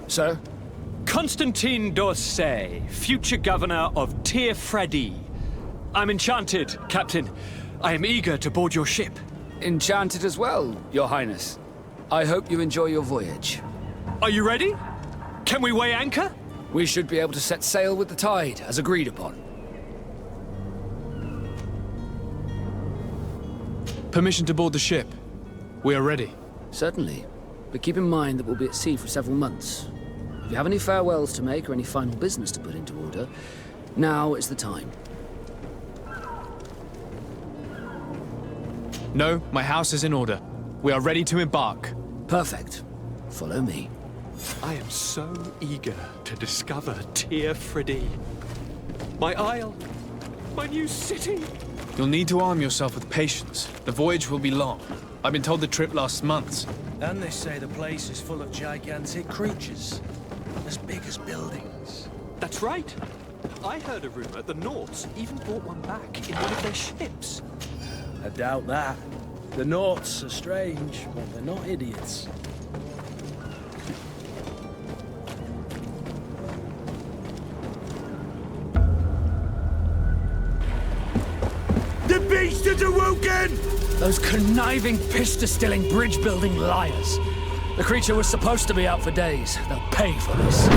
Sir? Constantine d'Orsay, future governor of Tir-Freddy. I'm enchanted, Captain. I am eager to board your ship. Enchanted as well, Your Highness. I hope you enjoy your voyage. Are you ready? Can we weigh anchor? We should be able to set sail with the tide, as agreed upon. Permission to board the ship. We are ready. Certainly. But keep in mind that we'll be at sea for several months. If you have any farewells to make or any final business to put into order, now is the time. No, my house is in order. We are ready to embark. Perfect. Follow me. I am so eager to discover Tir-Freddy. My isle, my new city. You'll need to arm yourself with patience. The voyage will be long. I've been told the trip lasts months. And they say the place is full of gigantic creatures, as big as buildings. That's right. I heard a rumor the Nords even brought one back in one of their ships. I doubt that. The Norts are strange, but they're not idiots. The beast is awoken! Those conniving, pista-stilling, bridge-building liars. The creature was supposed to be out for days. They'll pay for this.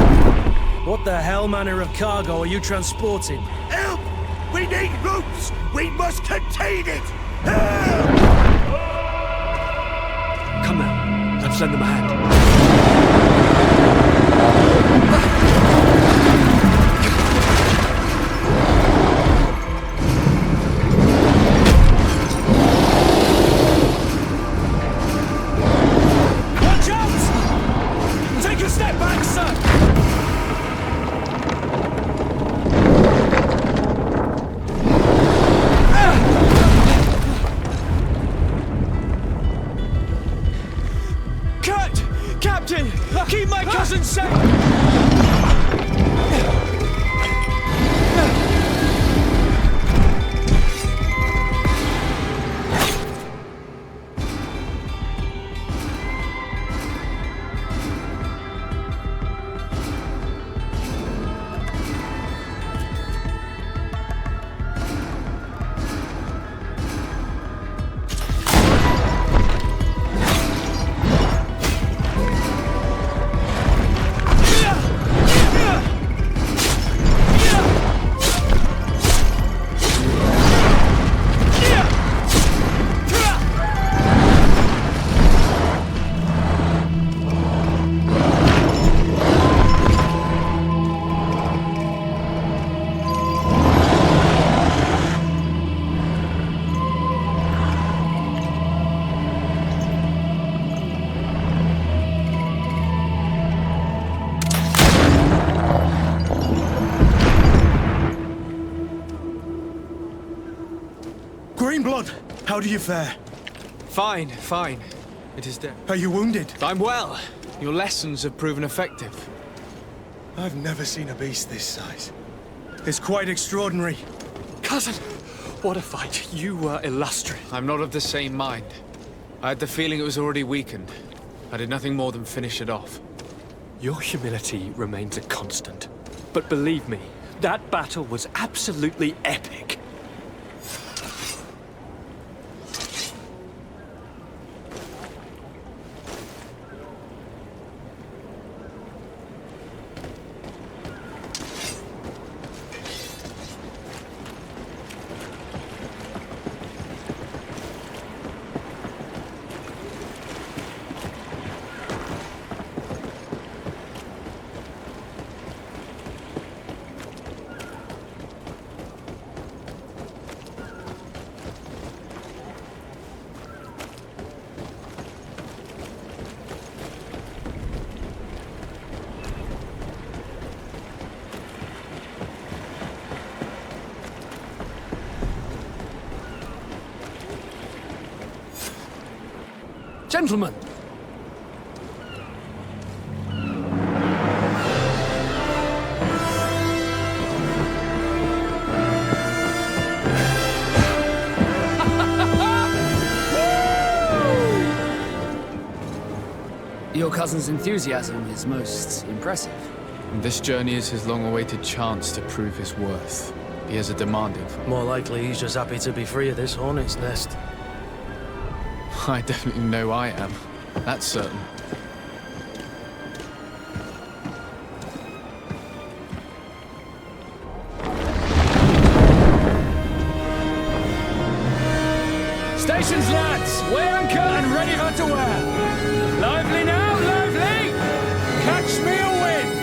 What the hell manner of cargo are you transporting? Help! We need ropes! We must contain it! Help! Come now, let's lend them a hand. Watch out! Take a step back, sir! Greenblood, how do you fare? Fine, fine. It is dead. Are you wounded? I'm well. Your lessons have proven effective. I've never seen a beast this size. It's quite extraordinary. Cousin, what a fight. You were illustrious. I'm not of the same mind. I had the feeling it was already weakened. I did nothing more than finish it off. Your humility remains a constant. But believe me, that battle was absolutely epic. Gentlemen! Your cousin's enthusiasm is most impressive. And this journey is his long-awaited chance to prove his worth. He has a demanding for me. More likely he's just happy to be free of this hornet's nest. I definitely know I am. That's certain. Stations, lads! Weigh anchor and ready for to wear! Lively now, lively! Catch me a wind!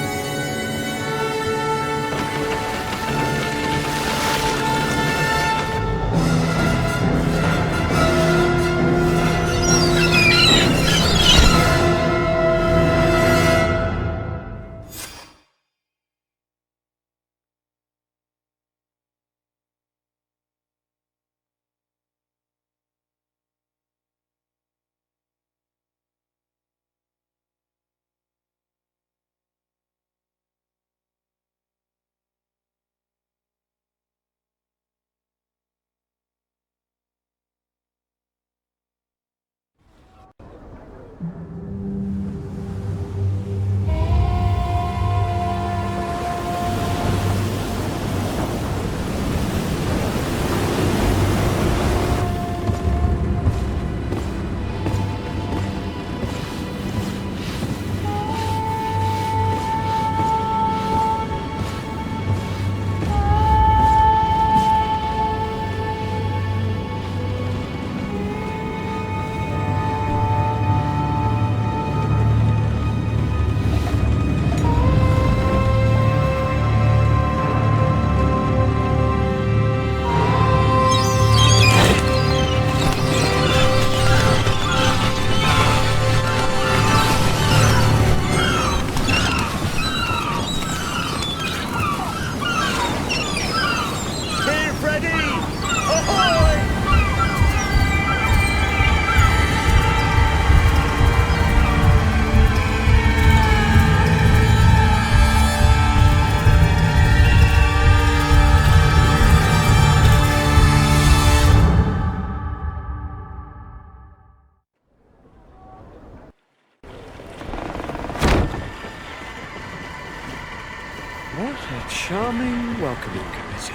What a charming welcoming committee.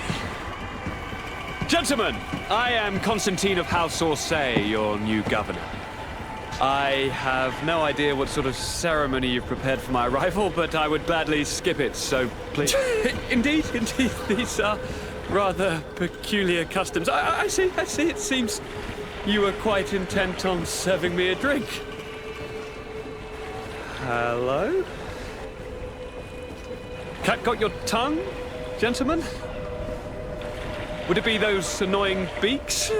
Gentlemen, I am Constantine of House Orsay, your new governor. I have no idea what sort of ceremony you've prepared for my arrival, but I would gladly skip it, so please... Indeed, these are rather peculiar customs. I see, it seems you were quite intent on serving me a drink. Hello? Cat got your tongue, gentlemen? Would it be those annoying beaks?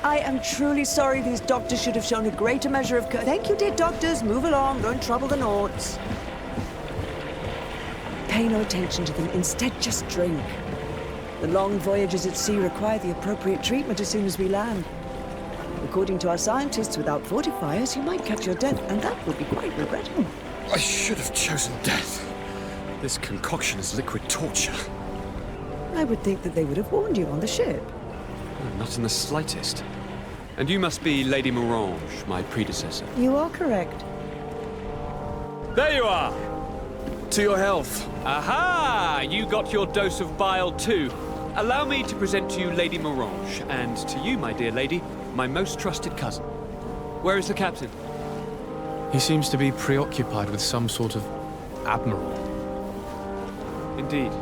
I am truly sorry. These doctors should have shown a greater measure of Thank you, dear doctors. Move along. Don't trouble the Nauts. Pay no attention to them. Instead, just drink. The long voyages at sea require the appropriate treatment as soon as we land. According to our scientists, without fortifiers, you might catch your death, and that would be quite regrettable. I should have chosen death. This concoction is liquid torture. I would think that they would have warned you on the ship. Not in the slightest. And you must be Lady Morange, my predecessor. You are correct. There you are! To your health. Aha! You got your dose of bile too. Allow me to present to you Lady Morange, and to you, my dear lady, my most trusted cousin. Where is the captain? He seems to be preoccupied with some sort of admiral. Indeed.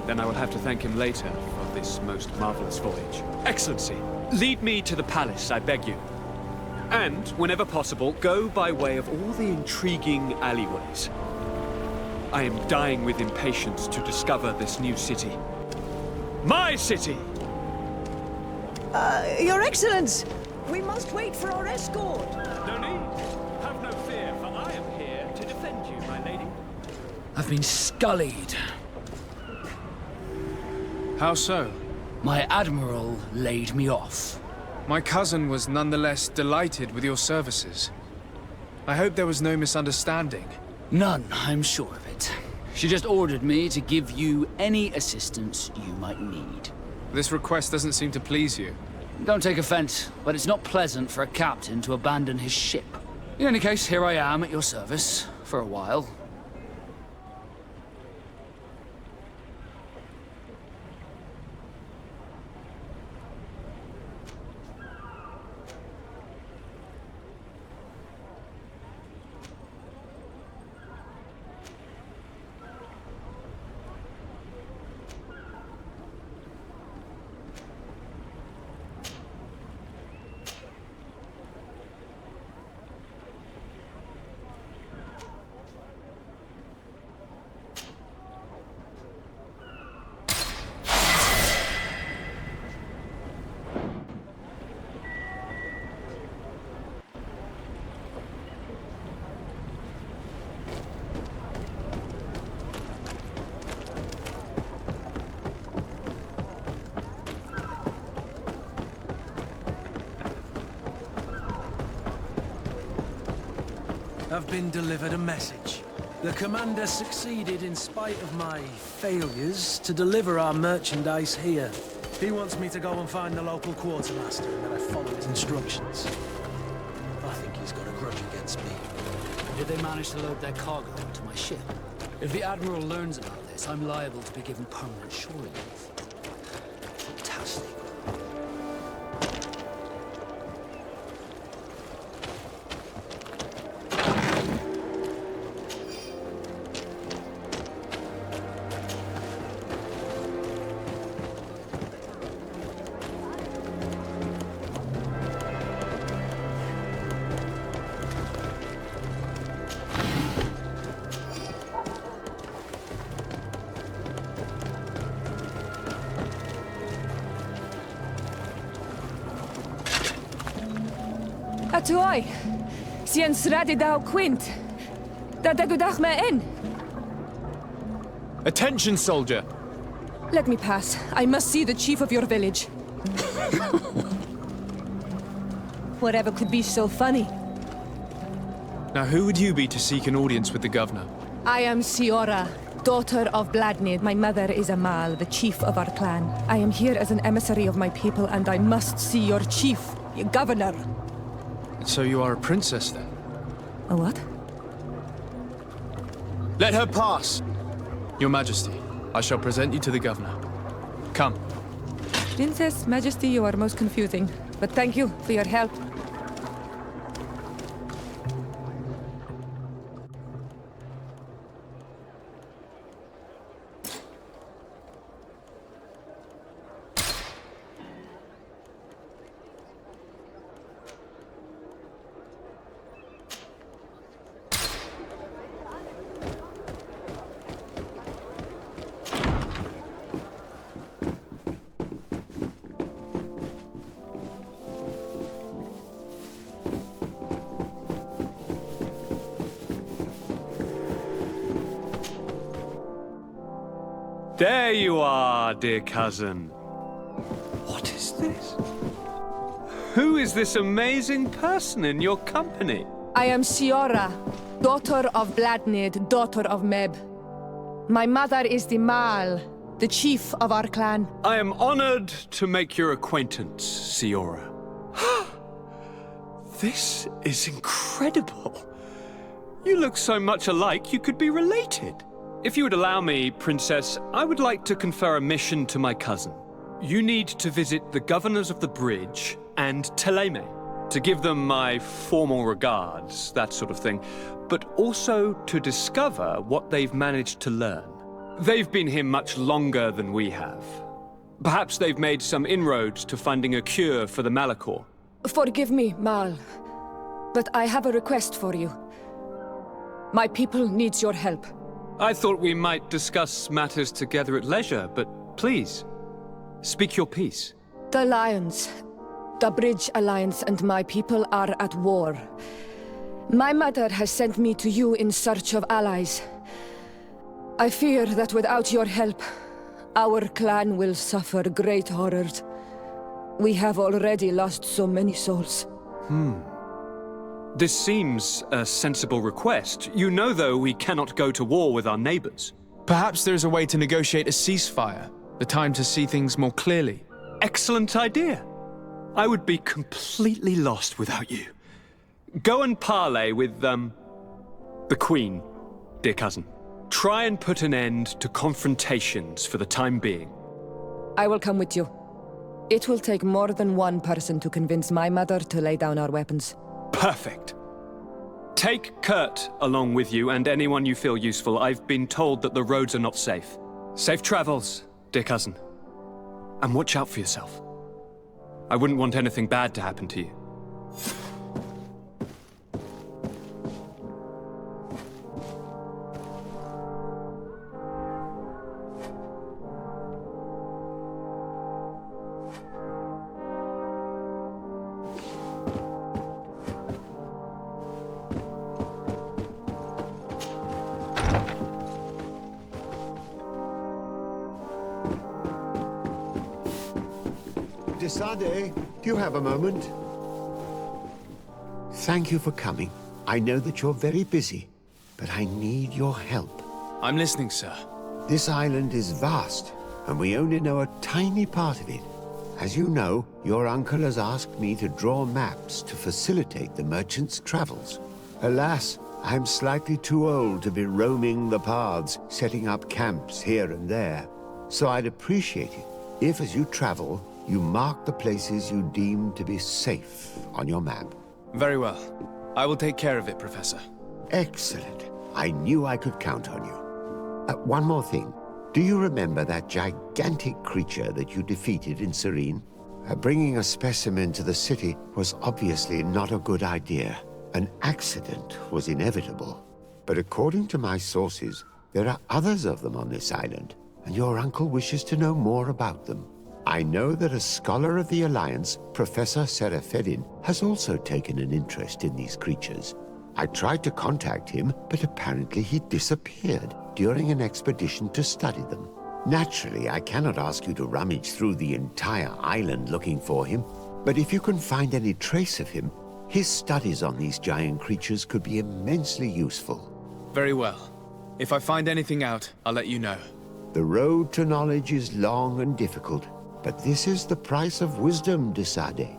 Then I will have to thank him later for this most marvelous voyage. Excellency, lead me to the palace, I beg you. And, whenever possible, go by way of all the intriguing alleyways. I am dying with impatience to discover this new city. My city! Your Excellence! We must wait for our escort! No need. Have no fear, for I am here to defend you, my lady. I've been scullied. How so? My admiral laid me off. My cousin was nonetheless delighted with your services. I hope there was no misunderstanding. None, I'm sure of it. She just ordered me to give you any assistance you might need. This request doesn't seem to please you. Don't take offense, but it's not pleasant for a captain to abandon his ship. In any case, here I am at your service, for a while. I've been delivered a message. The commander succeeded, in spite of my failures, to deliver our merchandise here. He wants me to go and find the local quartermaster and that I follow his instructions. I think he's got a grudge against me. Did they manage to load their cargo onto my ship? If the Admiral learns about this, I'm liable to be given permanent shore leave. Fantastic. Atuai, Sien Sradi Dao Quint. Dadagudach me in. Attention, soldier! Let me pass. I must see the chief of your village. Whatever could be so funny. Now who would you be to seek an audience with the governor? I am Siora, daughter of Bladnid. My mother is Amal, the chief of our clan. I am here as an emissary of my people, and I must see your chief, your governor. So you are a princess, then? A what? Let her pass! Your Majesty, I shall present you to the governor. Come. Princess, Majesty, you are most confusing. But thank you for your help. There you are, dear cousin. What is this? Who is this amazing person in your company? I am Siora, daughter of Bladnid, daughter of Meb. My mother is the Mal, the chief of our clan. I am honored to make your acquaintance, Siora. This is incredible. You look so much alike you could be related. If you would allow me, Princess, I would like to confer a mission to my cousin. You need to visit the governors of the bridge and Teleme to give them my formal regards, that sort of thing, but also to discover what they've managed to learn. They've been here much longer than we have. Perhaps they've made some inroads to finding a cure for the Malachor. Forgive me, Mal, but I have a request for you. My people needs your help. I thought we might discuss matters together at leisure, but please, speak your piece. The Lions, the Bridge Alliance and my people are at war. My mother has sent me to you in search of allies. I fear that without your help, our clan will suffer great horrors. We have already lost so many souls. This seems a sensible request. You know, though, we cannot go to war with our neighbors. Perhaps there is a way to negotiate a ceasefire, the time to see things more clearly. Excellent idea. I would be completely lost without you. Go and parley with, the Queen, dear cousin. Try and put an end to confrontations for the time being. I will come with you. It will take more than one person to convince my mother to lay down our weapons. Perfect. Take Kurt along with you and anyone you feel useful. I've been told that the roads are not safe. Safe travels, dear cousin. And watch out for yourself. I wouldn't want anything bad to happen to you. Desade, do you have a moment? Thank you for coming. I know that you're very busy, but I need your help. I'm listening, sir. This island is vast, and we only know a tiny part of it. As you know, your uncle has asked me to draw maps to facilitate the merchants' travels. Alas, I'm slightly too old to be roaming the paths, setting up camps here and there. So I'd appreciate it if, as you travel, you mark the places you deem to be safe on your map. Very well. I will take care of it, Professor. Excellent. I knew I could count on you. One more thing. Do you remember that gigantic creature that you defeated in Serene? Bringing a specimen to the city was obviously not a good idea. An accident was inevitable. But according to my sources, there are others of them on this island, and your uncle wishes to know more about them. I know that a scholar of the Alliance, Professor Serafedin, has also taken an interest in these creatures. I tried to contact him, but apparently he disappeared during an expedition to study them. Naturally, I cannot ask you to rummage through the entire island looking for him, but if you can find any trace of him, his studies on these giant creatures could be immensely useful. Very well. If I find anything out, I'll let you know. The road to knowledge is long and difficult, but this is the price of wisdom, Desade.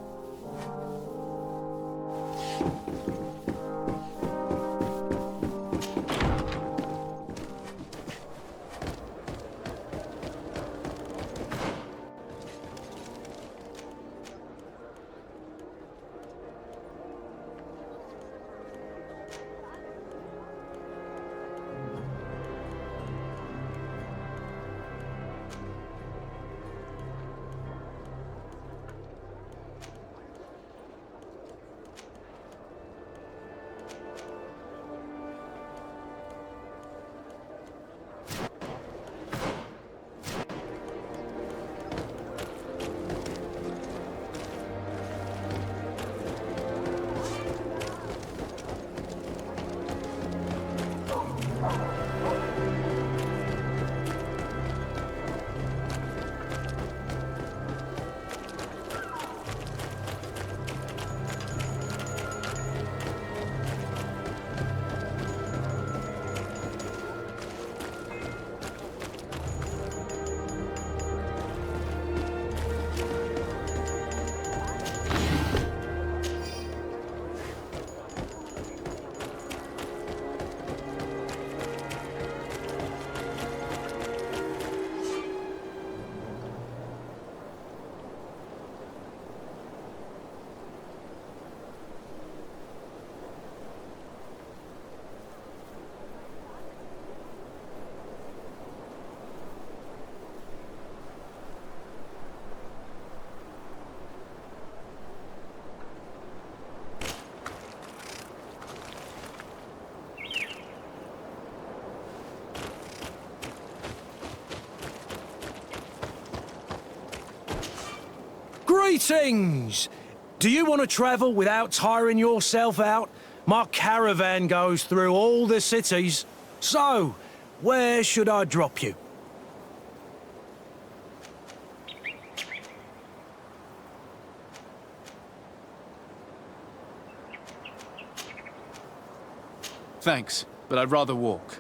Greetings! Do you want to travel without tiring yourself out? My caravan goes through all the cities. So, where should I drop you? Thanks, but I'd rather walk.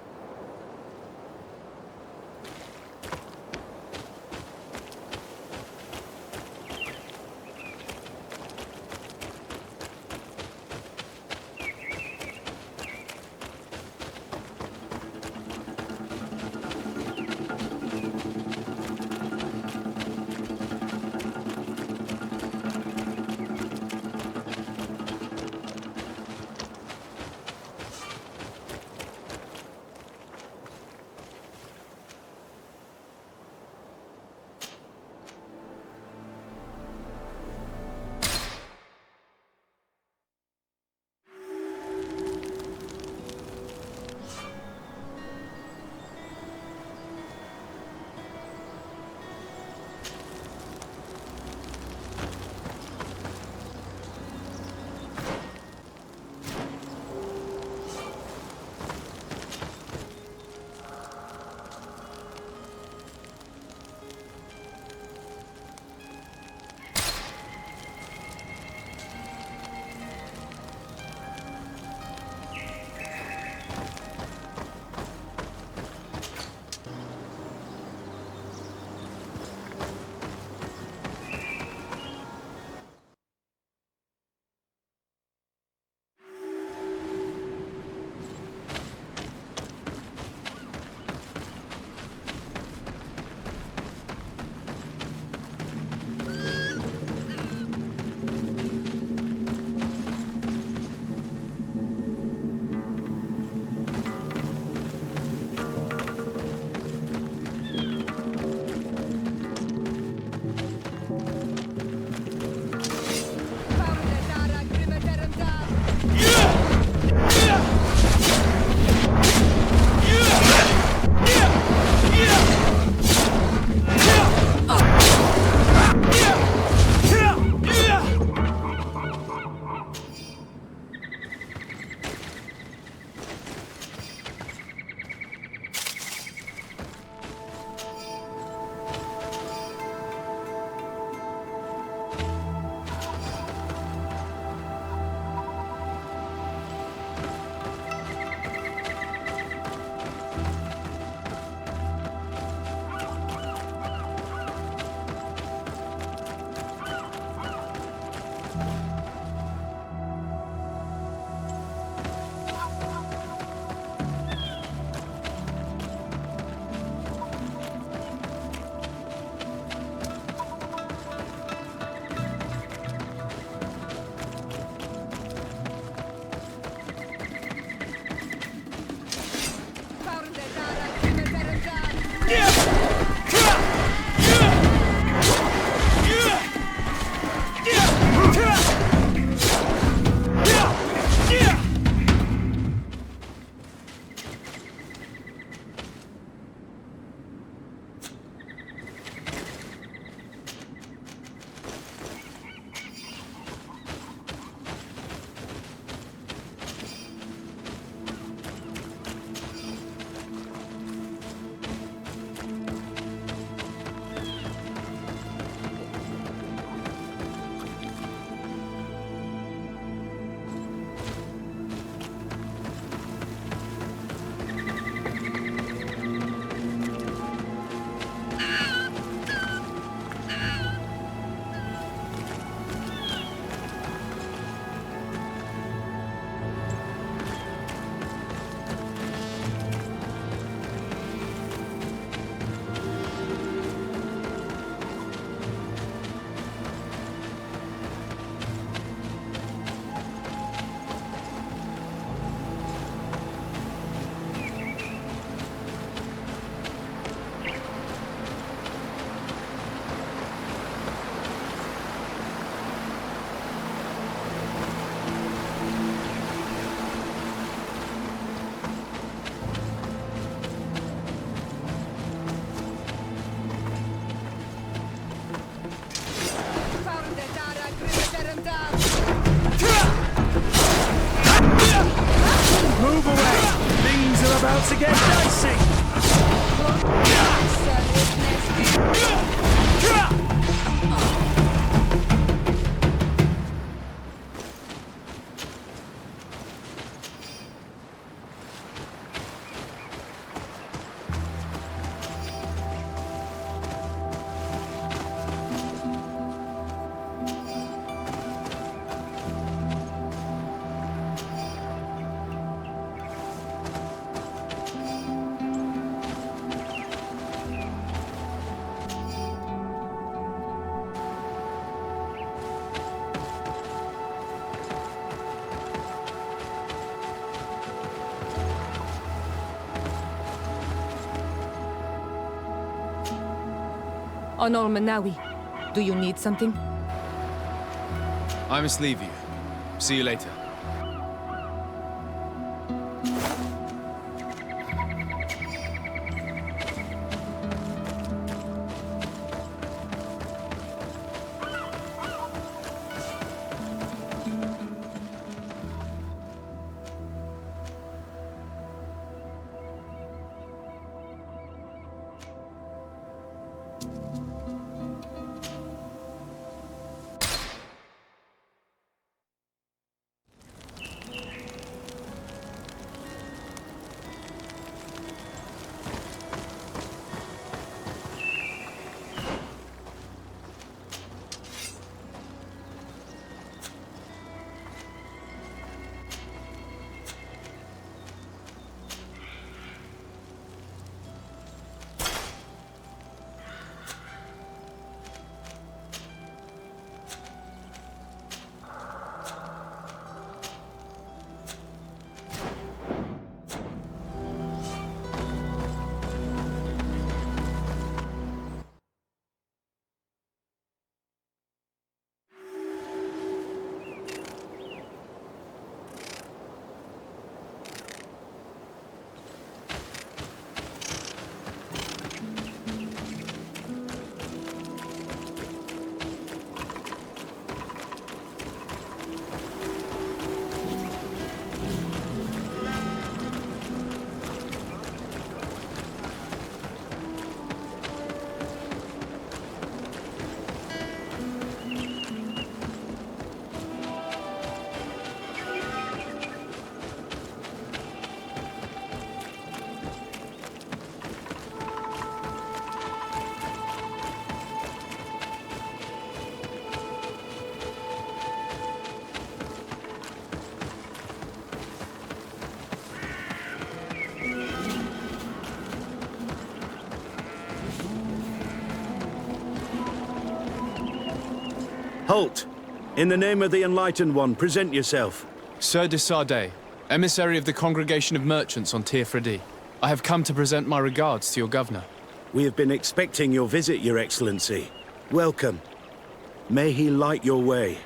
Onol Manawi. Do you need something? I must leave you. See you later. Halt! In the name of the Enlightened One, present yourself. Sir de Sardet, emissary of the Congregation of Merchants on Tirfredi. I have come to present my regards to your governor. We have been expecting your visit, Your Excellency. Welcome. May he light your way.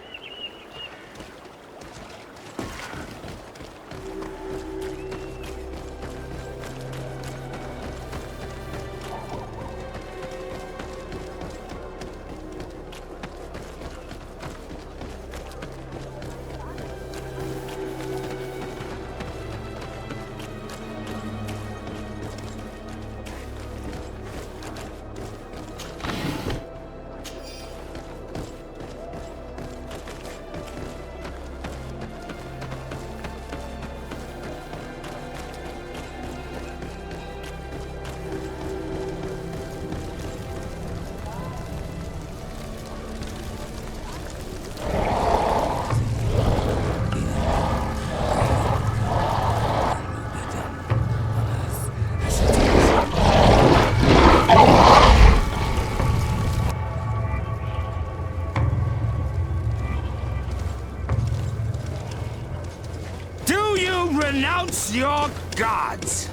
Renounce your gods!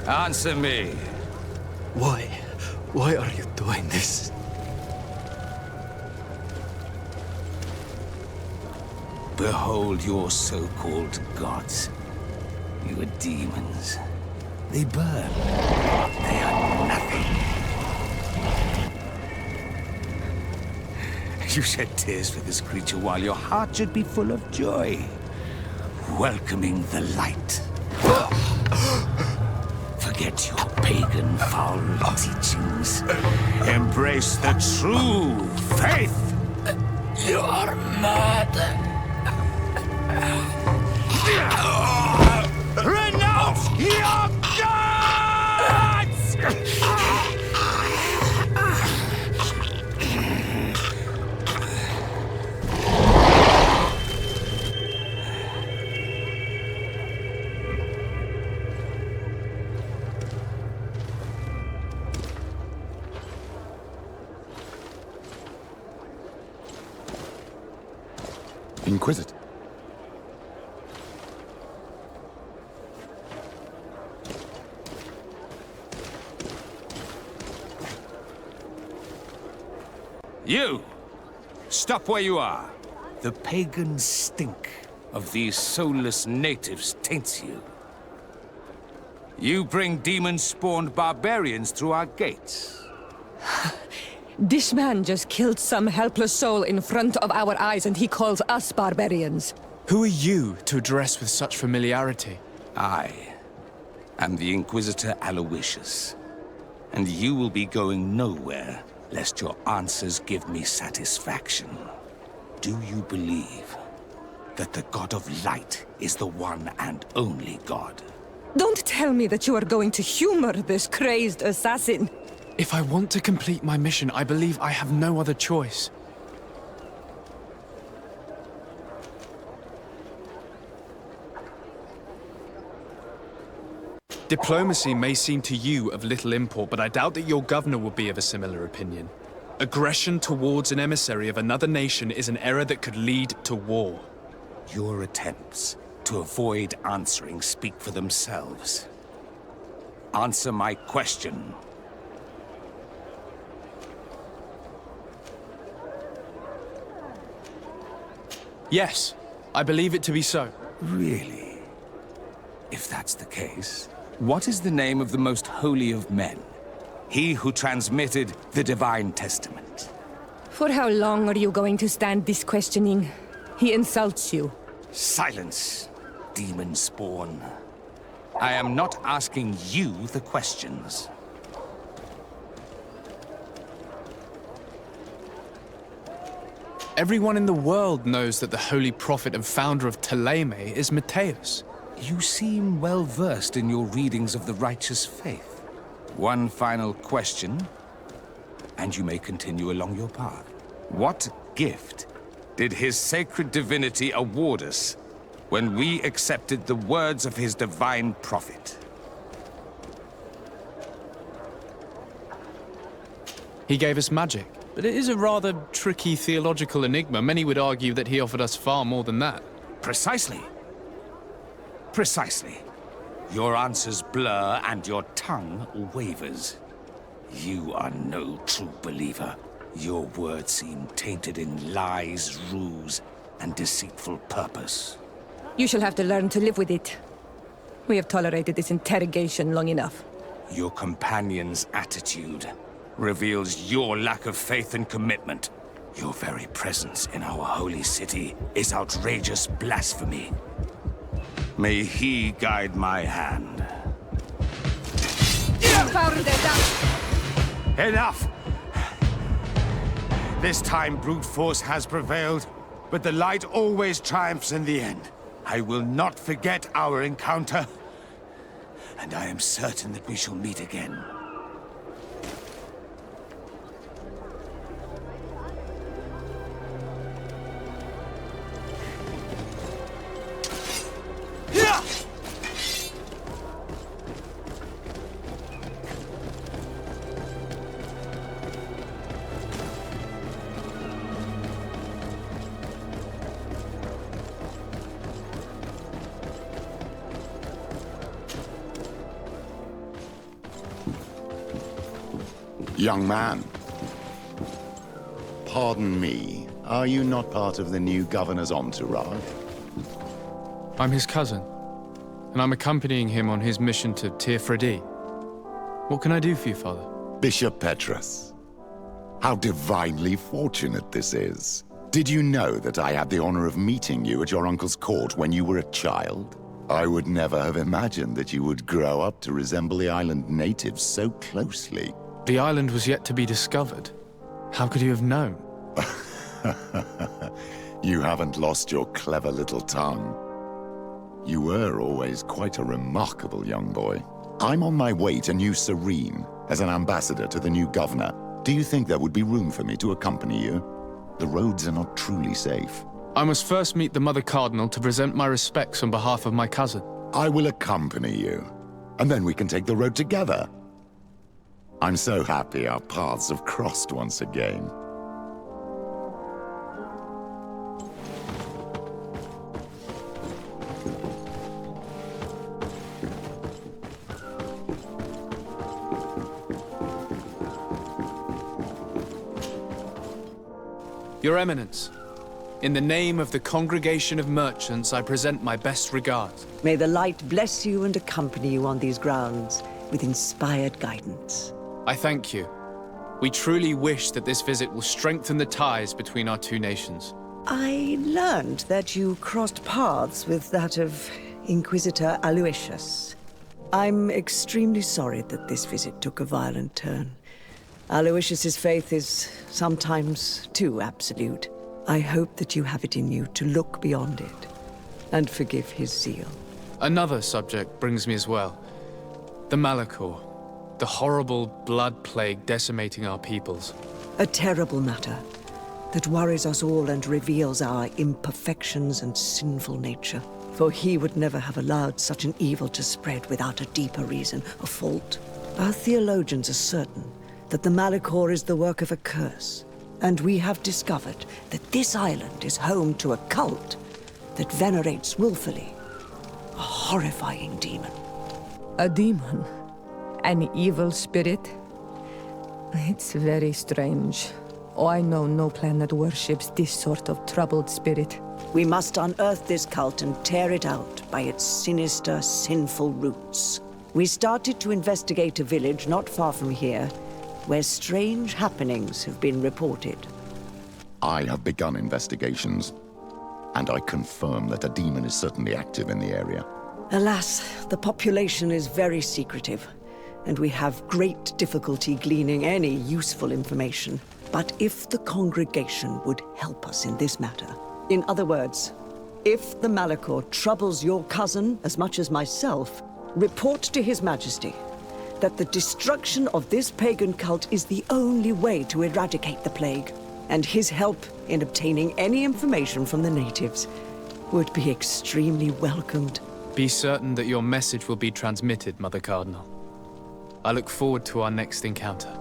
Answer me. Why are you doing this? Behold your so-called gods. You are demons. They burn. They are nothing. You shed tears for this creature while your heart should be full of joy, welcoming the light. Forget your pagan foul teachings. Embrace the true faith. You are mad. Renounce your gods! Inquisitor. You! Stop where you are. The pagan stink of these soulless natives taints you. You bring demon-spawned barbarians through our gates. This man just killed some helpless soul in front of our eyes, and he calls us barbarians. Who are you to address with such familiarity? I am the Inquisitor Aloysius, and you will be going nowhere lest your answers give me satisfaction. Do you believe that the God of Light is the one and only God? Don't tell me that you are going to humor this crazed assassin. If I want to complete my mission, I believe I have no other choice. Diplomacy may seem to you of little import, but I doubt that your governor will be of a similar opinion. Aggression towards an emissary of another nation is an error that could lead to war. Your attempts to avoid answering speak for themselves. Answer my question. Yes, I believe it to be so. Really? If that's the case, what is the name of the most holy of men? He who transmitted the Divine Testament. For how long are you going to stand this questioning? He insults you. Silence, demon spawn. I am not asking you the questions. Everyone in the world knows that the holy prophet and founder of Thélème is Matthias. You seem well versed in your readings of the righteous faith. One final question, and you may continue along your path. What gift did his sacred divinity award us when we accepted the words of his divine prophet? He gave us magic, but it is a rather tricky theological enigma. Many would argue that he offered us far more than that. Precisely. Precisely. Your answers blur and your tongue wavers. You are no true believer. Your words seem tainted in lies, ruse, and deceitful purpose. You shall have to learn to live with it. We have tolerated this interrogation long enough. Your companion's attitude reveals your lack of faith and commitment. Your very presence in our holy city is outrageous blasphemy. May he guide my hand. Enough! This time brute force has prevailed, but the light always triumphs in the end. I will not forget our encounter, and I am certain that we shall meet again. Young man, pardon me, are you not part of the new governor's entourage? I'm his cousin, and I'm accompanying him on his mission to Tirfredi. What can I do for you, Father? Bishop Petrus, how divinely fortunate this is. Did you know that I had the honor of meeting you at your uncle's court when you were a child? I would never have imagined that you would grow up to resemble the island natives so closely. The island was yet to be discovered. How could you have known? You haven't lost your clever little tongue. You were always quite a remarkable young boy. I'm on my way to New Serene as an ambassador to the new governor. Do you think there would be room for me to accompany you? The roads are not truly safe. I must first meet the Mother Cardinal to present my respects on behalf of my cousin. I will accompany you, and then we can take the road together. I'm so happy our paths have crossed once again. Your Eminence, in the name of the Congregation of Merchants, I present my best regards. May the light bless you and accompany you on these grounds with inspired guidance. I thank you. We truly wish that this visit will strengthen the ties between our two nations. I learned that you crossed paths with that of Inquisitor Aloysius. I'm extremely sorry that this visit took a violent turn. Aloysius's faith is sometimes too absolute. I hope that you have it in you to look beyond it and forgive his zeal. Another subject brings me as well. The Malachor. The horrible blood plague decimating our peoples. A terrible matter that worries us all and reveals our imperfections and sinful nature. For he would never have allowed such an evil to spread without a deeper reason, a fault. Our theologians are certain that the Malachor is the work of a curse, and we have discovered that this island is home to a cult that venerates willfully a horrifying demon. A demon? An evil spirit? It's very strange. Oh, I know no planet worships this sort of troubled spirit. We must unearth this cult and tear it out by its sinister, sinful roots. We started to investigate a village not far from here, where strange happenings have been reported. I have begun investigations, and I confirm that a demon is certainly active in the area. Alas, the population is very secretive, and we have great difficulty gleaning any useful information. But if the congregation would help us in this matter, in other words, if the Malachor troubles your cousin as much as myself, report to His Majesty that the destruction of this pagan cult is the only way to eradicate the plague, and his help in obtaining any information from the natives would be extremely welcomed. Be certain that your message will be transmitted, Mother Cardinal. I look forward to our next encounter.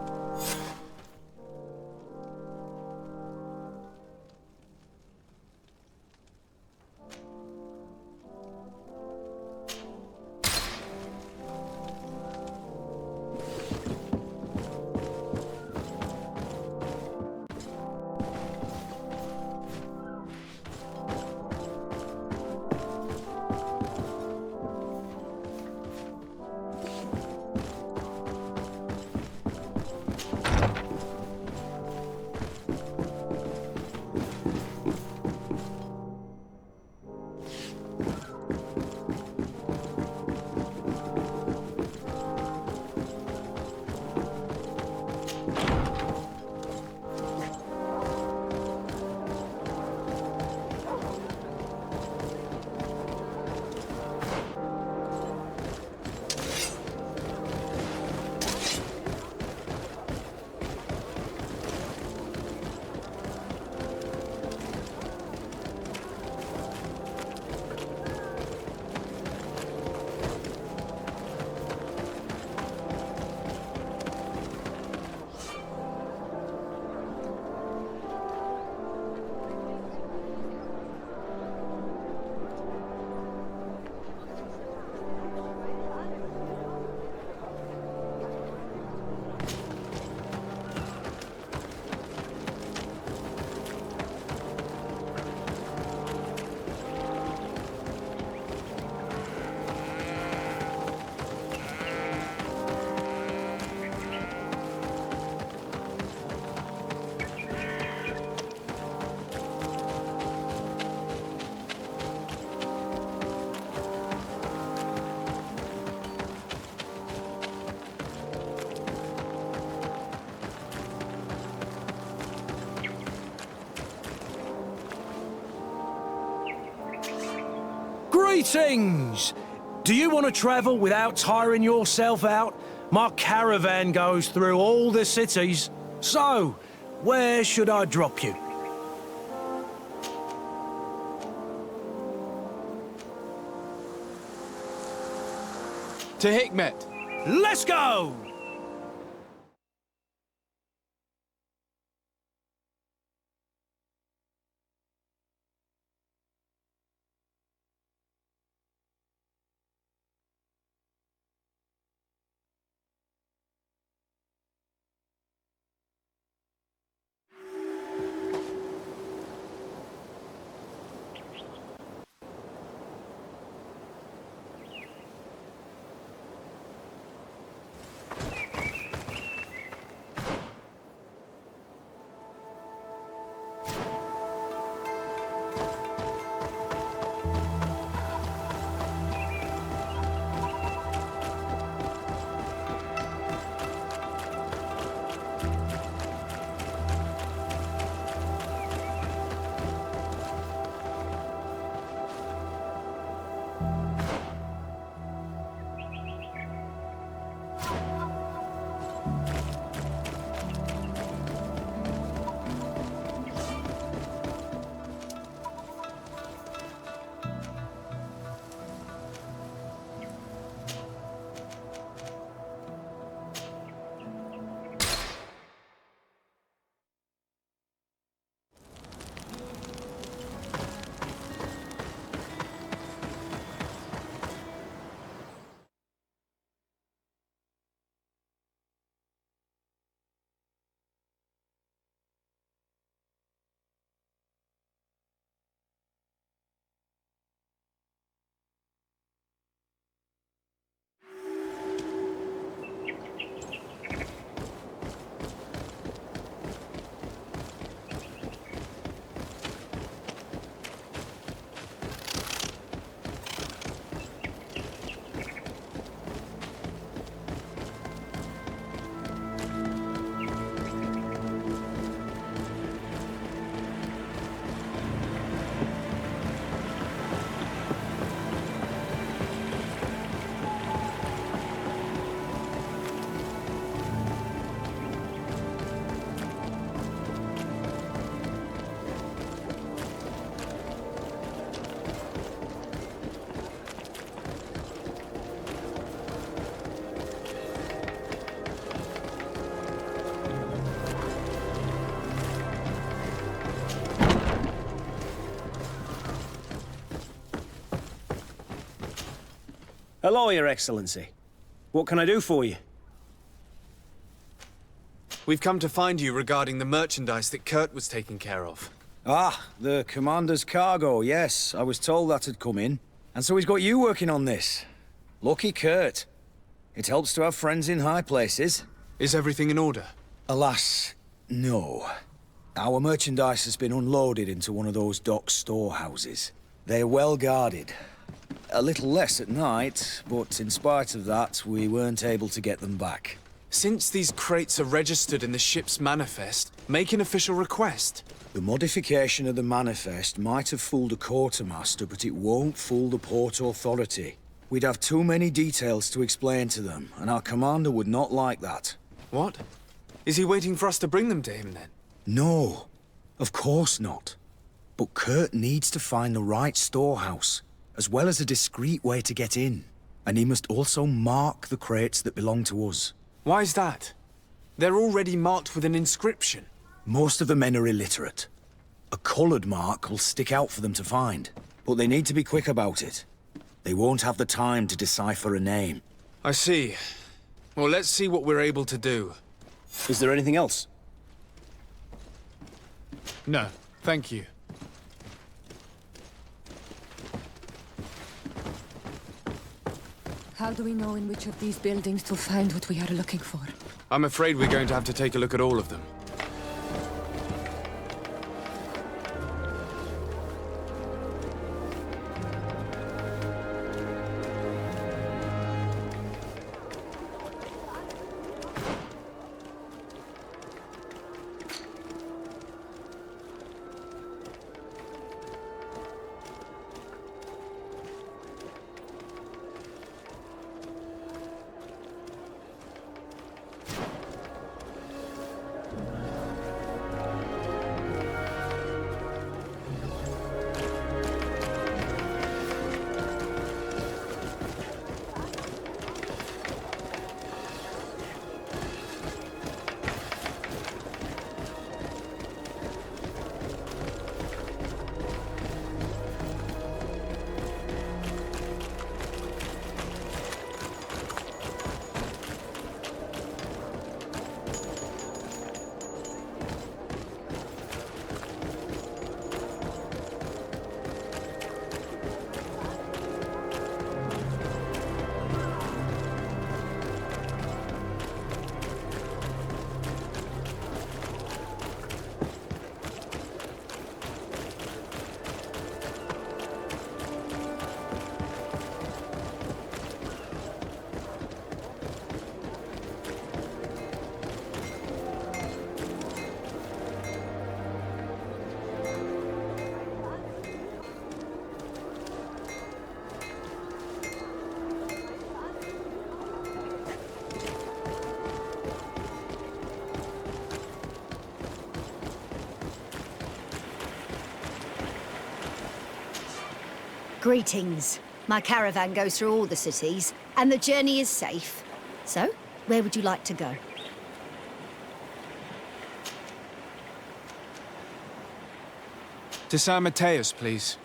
Greetings! Do you want to travel without tiring yourself out? My caravan goes through all the cities. So, where should I drop you? To Hikmet! Let's go! Hello, Your Excellency. What can I do for you? We've come to find you regarding the merchandise that Kurt was taking care of. Ah, the commander's cargo, yes. I was told that had come in. And so he's got you working on this. Lucky Kurt. It helps to have friends in high places. Is everything in order? Alas, no. Our merchandise has been unloaded into one of those dock storehouses. They're well guarded. A little less at night, but in spite of that, we weren't able to get them back. Since these crates are registered in the ship's manifest, make an official request. The modification of the manifest might have fooled a quartermaster, but it won't fool the Port Authority. We'd have too many details to explain to them, and our commander would not like that. What? Is he waiting for us to bring them to him, then? No, of course not. But Kurt needs to find the right storehouse, as well as a discreet way to get in. And he must also mark the crates that belong to us. Why's that? They're already marked with an inscription. Most of the men are illiterate. A colored mark will stick out for them to find, but they need to be quick about it. They won't have the time to decipher a name. I see. Well, let's see what we're able to do. Is there anything else? No, thank you. How do we know in which of these buildings to find what we are looking for? I'm afraid we're going to have to take a look at all of them. Greetings. My caravan goes through all the cities, and the journey is safe. So, where would you like to go? To San Mateus, please.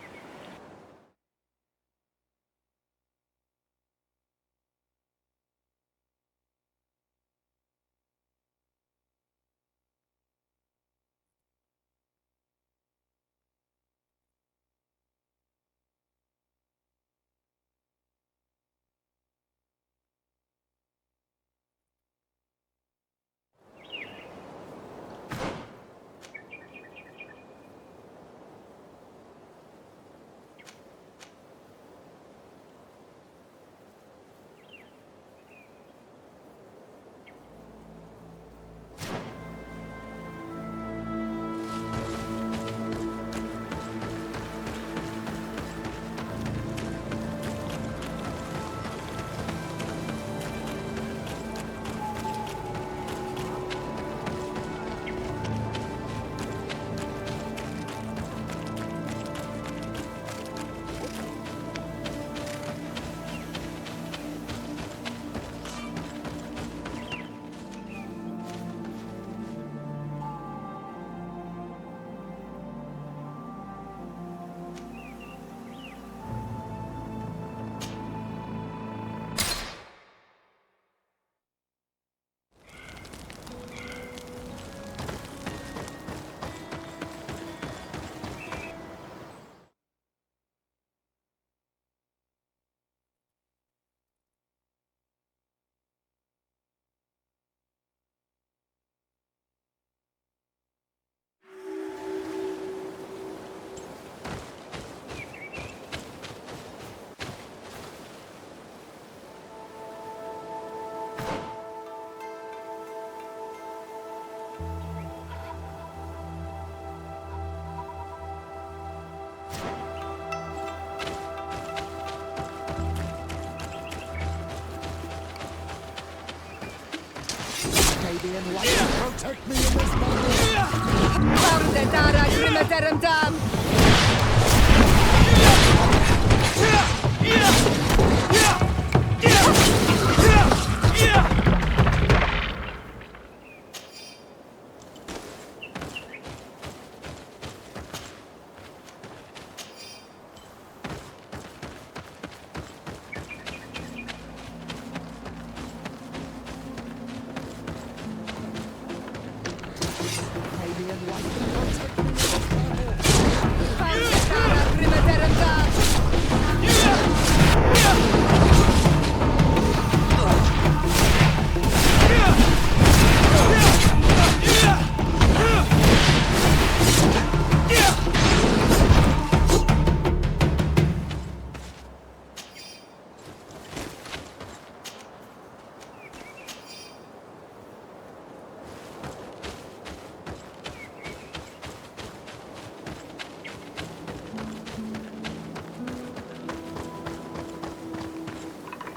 Maybe enlighten protect me in this moment.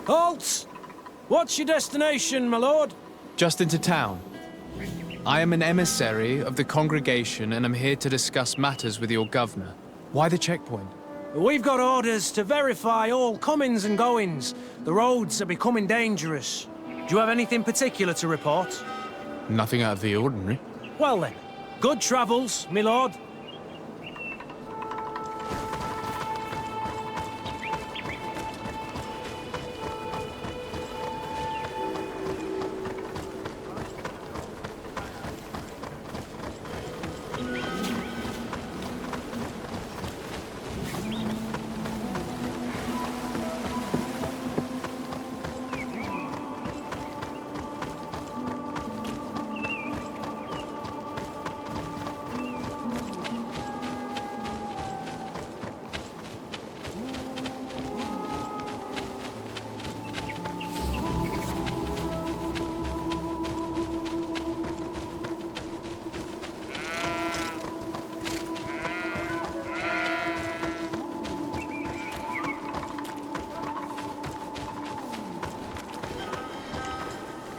Halt! What's your destination, my lord? Just into town. I am an emissary of the congregation and am here to discuss matters with your governor. Why the checkpoint? We've got orders to verify all comings and goings. The roads are becoming dangerous. Do you have anything particular to report? Nothing out of the ordinary. Well then, good travels, my lord.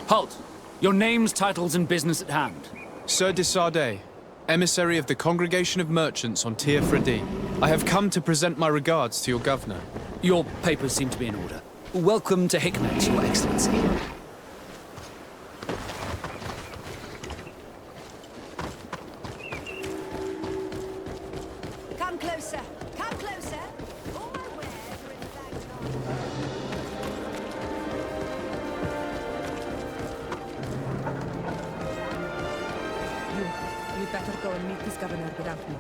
Halt! Your names, titles, and business at hand. Sir de Sardet, emissary of the Congregation of Merchants on Tir Fredi. I have come to present my regards to your governor. Your papers seem to be in order. Welcome to Hickmet, Your Excellency. Come closer. Come closer. All my wares are in fact You'd better go and meet this governor without me.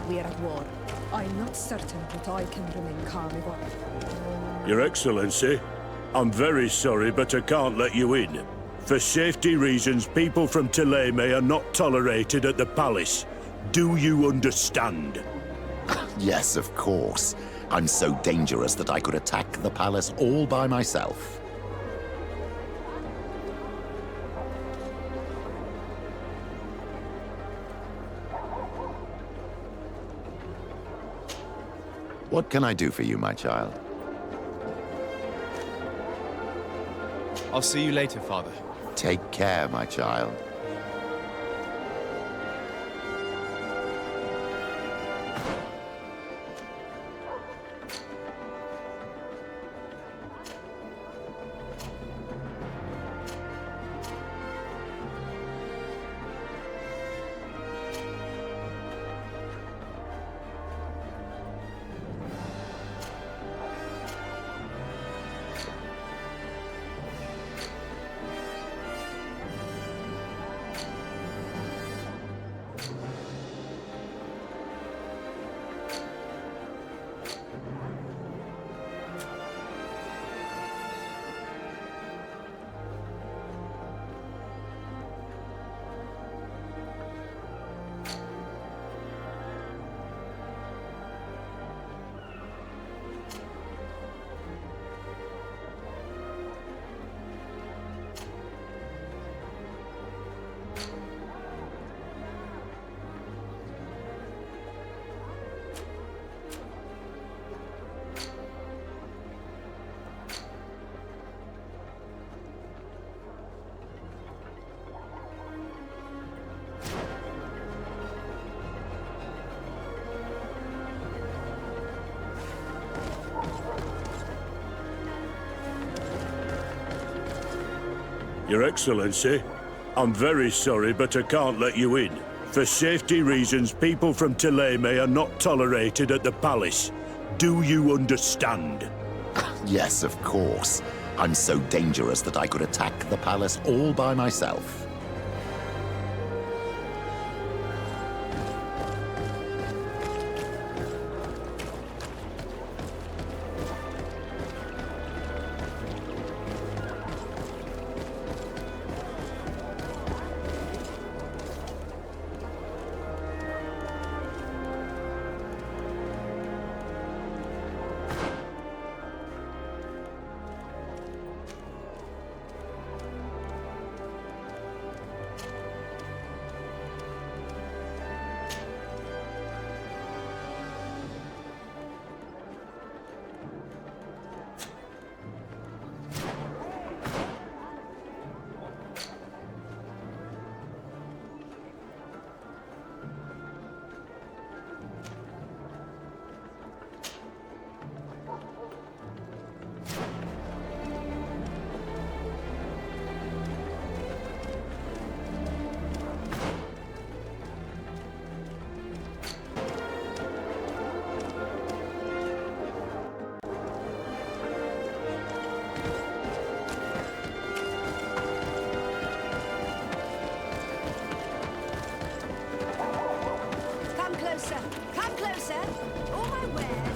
We are at war. I'm not certain that I can remain calm if Your Excellency, I'm very sorry, but I can't let you in. For safety reasons, people from Thélème are not tolerated at the palace. Do you understand? Yes, of course. I'm so dangerous that I could attack the palace all by myself. What can I do for you, my child? I'll see you later, Father. Take care, my child. Your Excellency, I'm very sorry, but I can't let you in. For safety reasons, people from Thélème are not tolerated at the palace. Do you understand? Yes, of course. I'm so dangerous that I could attack the palace all by myself. Come closer. All my wares.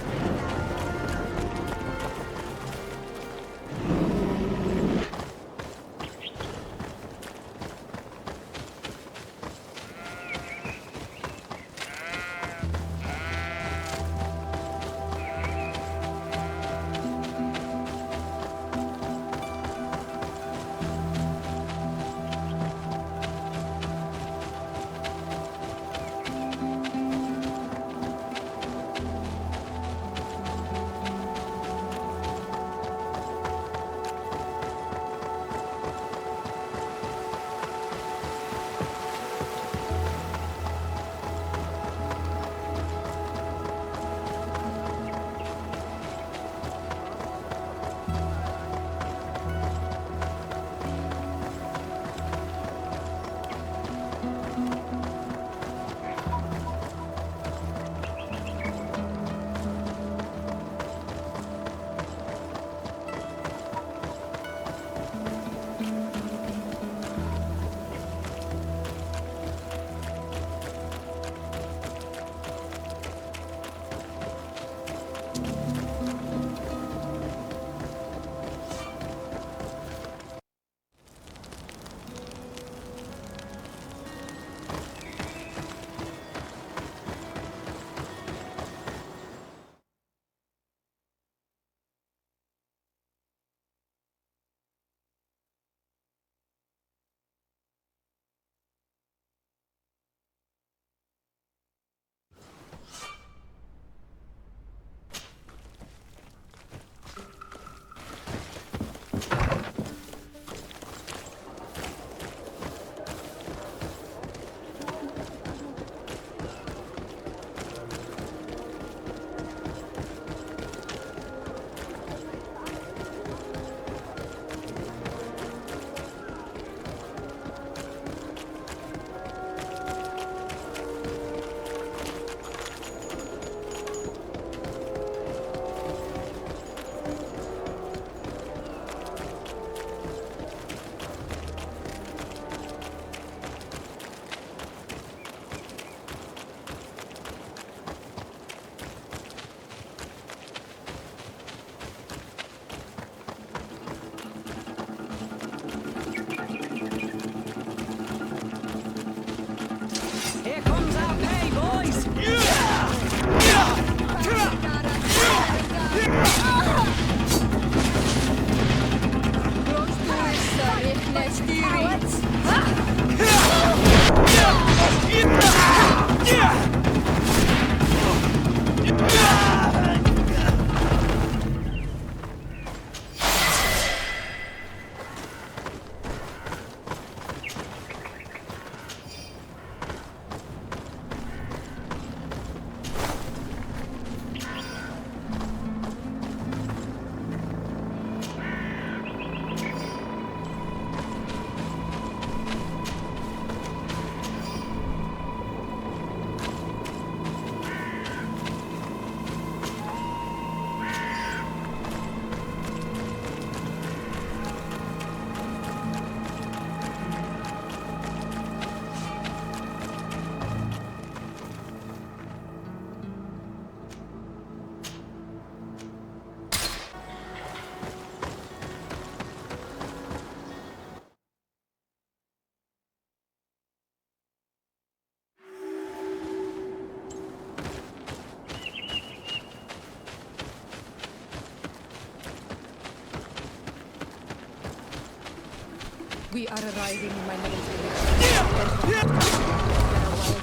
We are arriving in my little village. There are wild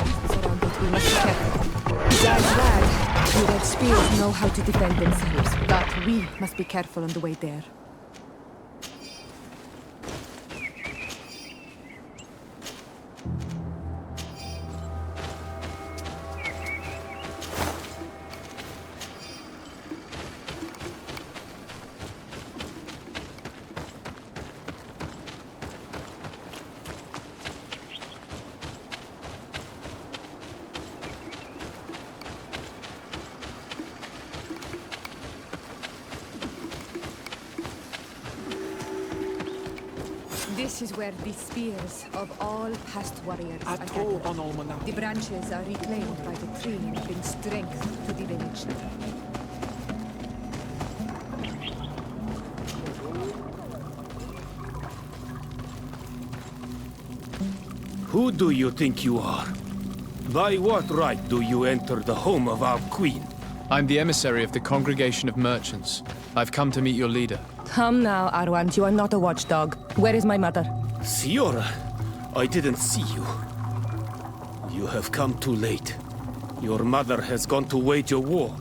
beasts around it. We must be careful. Besides that, the red spears know how to defend themselves, but we must be careful on the way there. This is where the spears of all past warriors are gathered. The branches are reclaimed by the tree and bring strength to the village. Who do you think you are? By what right do you enter the home of our queen? I'm the emissary of the Congregation of Merchants. I've come to meet your leader. Come now, Arwand. You are not a watchdog. Where is my mother? Siora, I didn't see you. You have come too late. Your mother has gone to wage a war.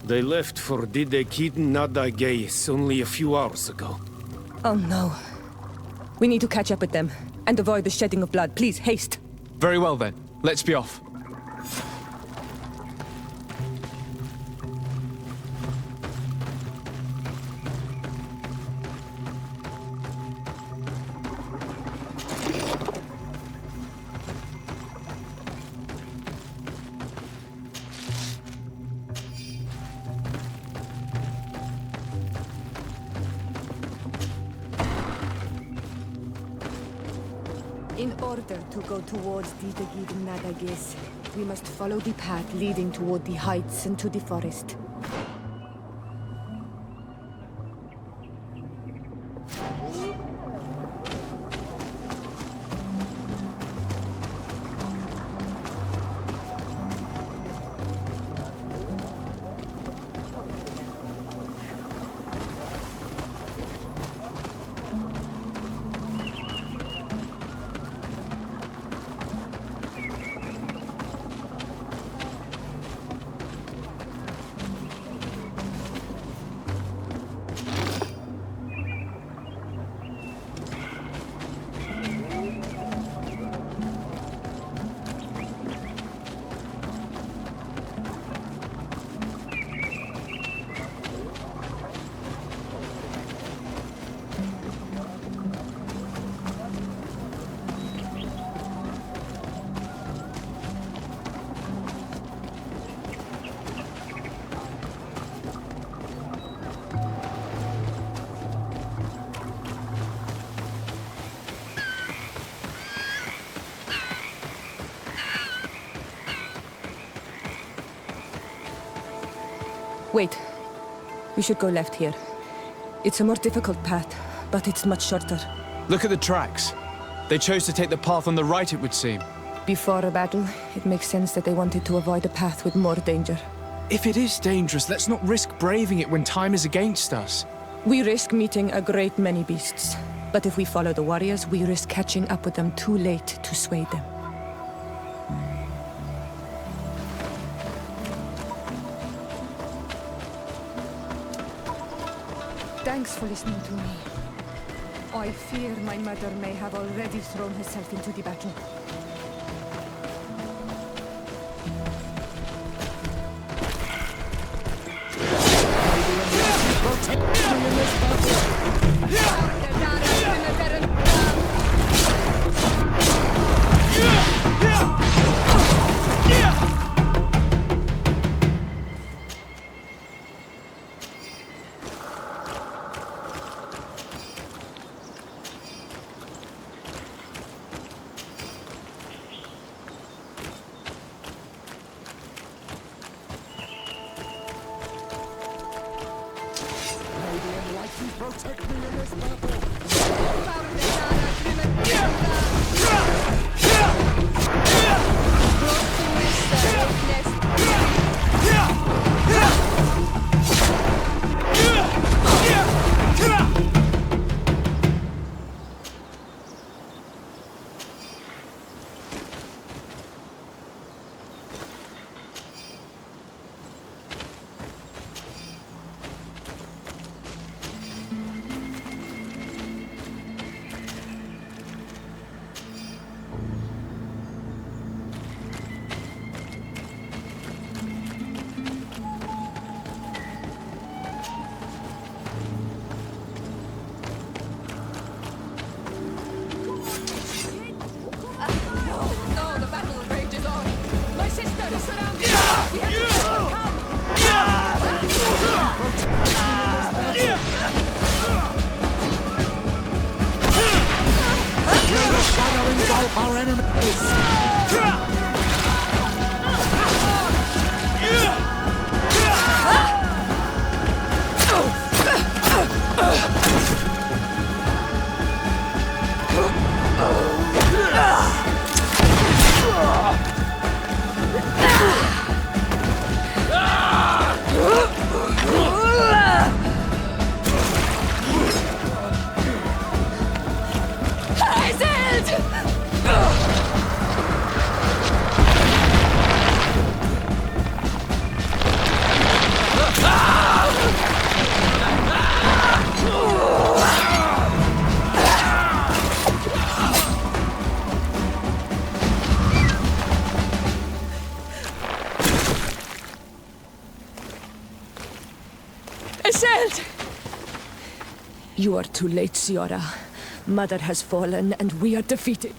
They left for Didekid Nadagais only a few hours ago. Oh no. We need to catch up with them and avoid the shedding of blood. Please, haste. Very well then. Let's be off. In order to go towards Didegid Nadagis, we must follow the path leading toward the heights and to the forest. Wait. We should go left here. It's a more difficult path, but it's much shorter. Look at the tracks. They chose to take the path on the right, it would seem. Before a battle, it makes sense that they wanted to avoid a path with more danger. If it is dangerous, let's not risk braving it when time is against us. We risk meeting a great many beasts. But if we follow the warriors, we risk catching up with them too late to sway them. Thanks for listening to me. I fear my mother may have already thrown herself into the battle. Protect me in this battle! Our enemies! You are too late, Ciara. Mother has fallen, and we are defeated.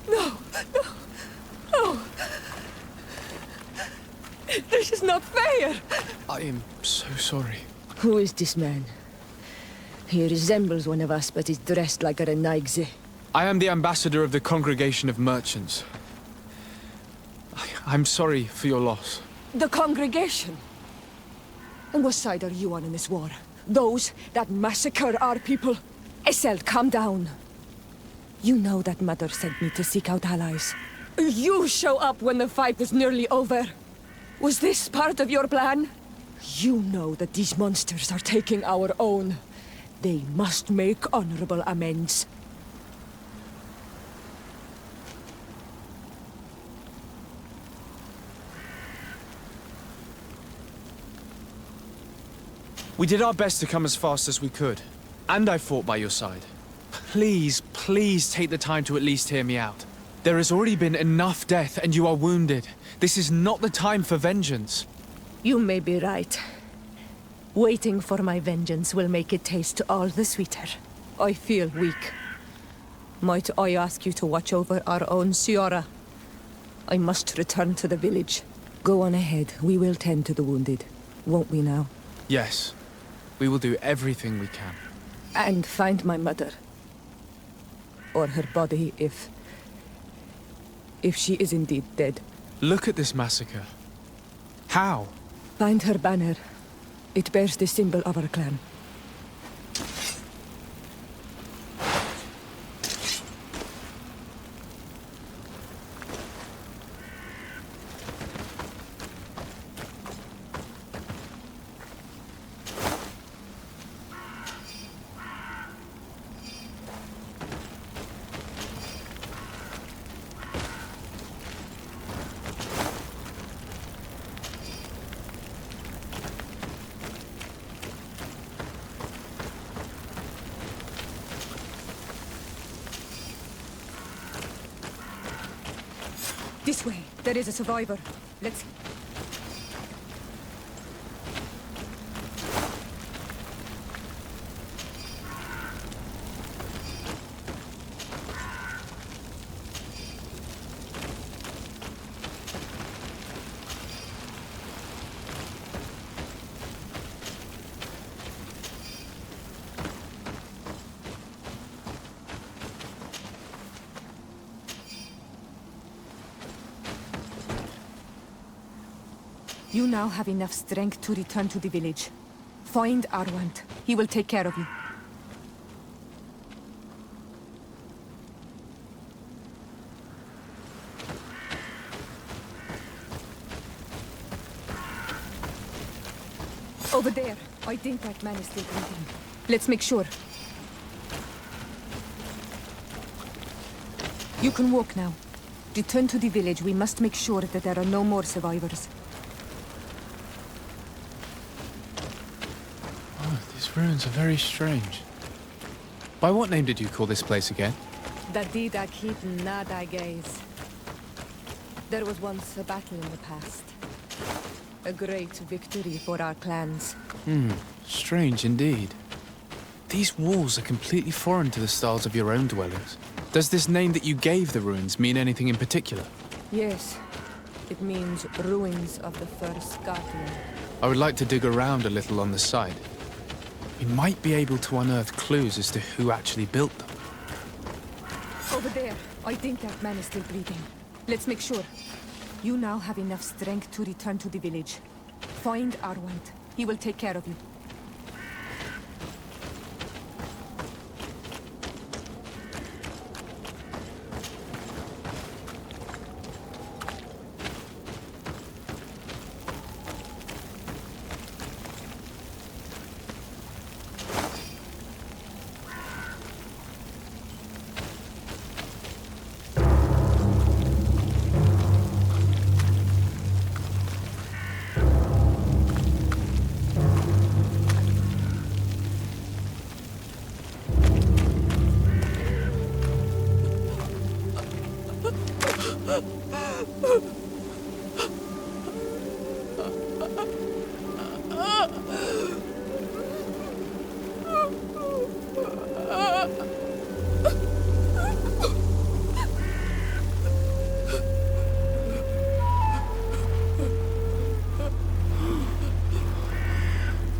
No, no, no. This is not fair. I am so sorry. Who is this man? He resembles one of us, but is dressed like a Renaigze. I am the ambassador of the Congregation of Merchants. I'm sorry for your loss. The congregation? And what side are you on in this war? Those that massacre our people? Essel, calm down. You know that Mother sent me to seek out allies. You show up when the fight was nearly over. Was this part of your plan? You know that these monsters are taking our own. They must make honorable amends. We did our best to come as fast as we could. And I fought by your side. Please, please take the time to at least hear me out. There has already been enough death and you are wounded. This is not the time for vengeance. You may be right. Waiting for my vengeance will make it taste all the sweeter. I feel weak. Might I ask you to watch over our own Ciara? I must return to the village. Go on ahead. We will tend to the wounded. Won't we now? Yes. We will do everything we can. And find my mother. Or her body, if she is indeed dead. Look at this massacre. How? Find her banner. It bears the symbol of our clan. This way. There is a survivor. Let's... You now have enough strength to return to the village. Find Arwant. He will take care of you. Over there. I think that man is still breathing. Let's make sure. You can walk now. Return to the village. We must make sure that there are no more survivors. These ruins are very strange. By what name did you call this place again? Dadida Keaton Nada Gaze. There was once a battle in the past. A great victory for our clans. Strange indeed. These walls are completely foreign to the styles of your own dwellings. Does this name that you gave the ruins mean anything in particular? Yes. It means ruins of the first Guardian. I would like to dig around a little on the side. We might be able to unearth clues as to who actually built them. Over there. I think that man is still breathing. Let's make sure. You now have enough strength to return to the village. Find Arwand. He will take care of you.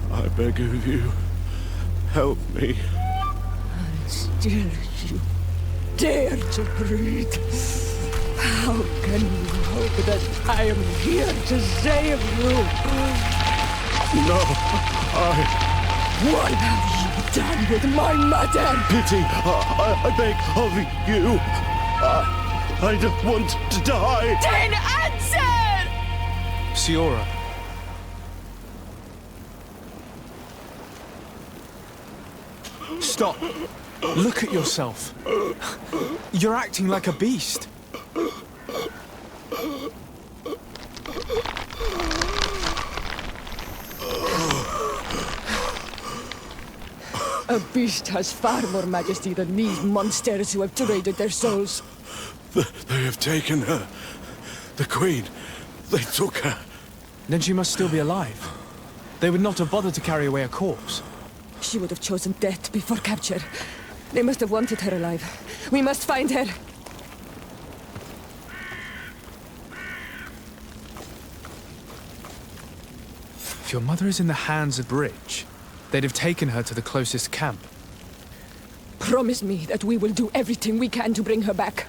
I beg of you, help me. And still you dare to breathe. How can you hope that I am here to save you? No, What have you done with my mother? Pity, I beg of you. I don't want to die. Then answer! Siora. Stop. Look at yourself. You're acting like a beast. A beast has far more majesty than these monsters who have traded their souls. They have taken her. The Queen. They took her. Then she must still be alive. They would not have bothered to carry away a corpse. She would have chosen death before capture. They must have wanted her alive. We must find her. If your mother is in the hands of Bridge, they'd have taken her to the closest camp. Promise me that we will do everything we can to bring her back.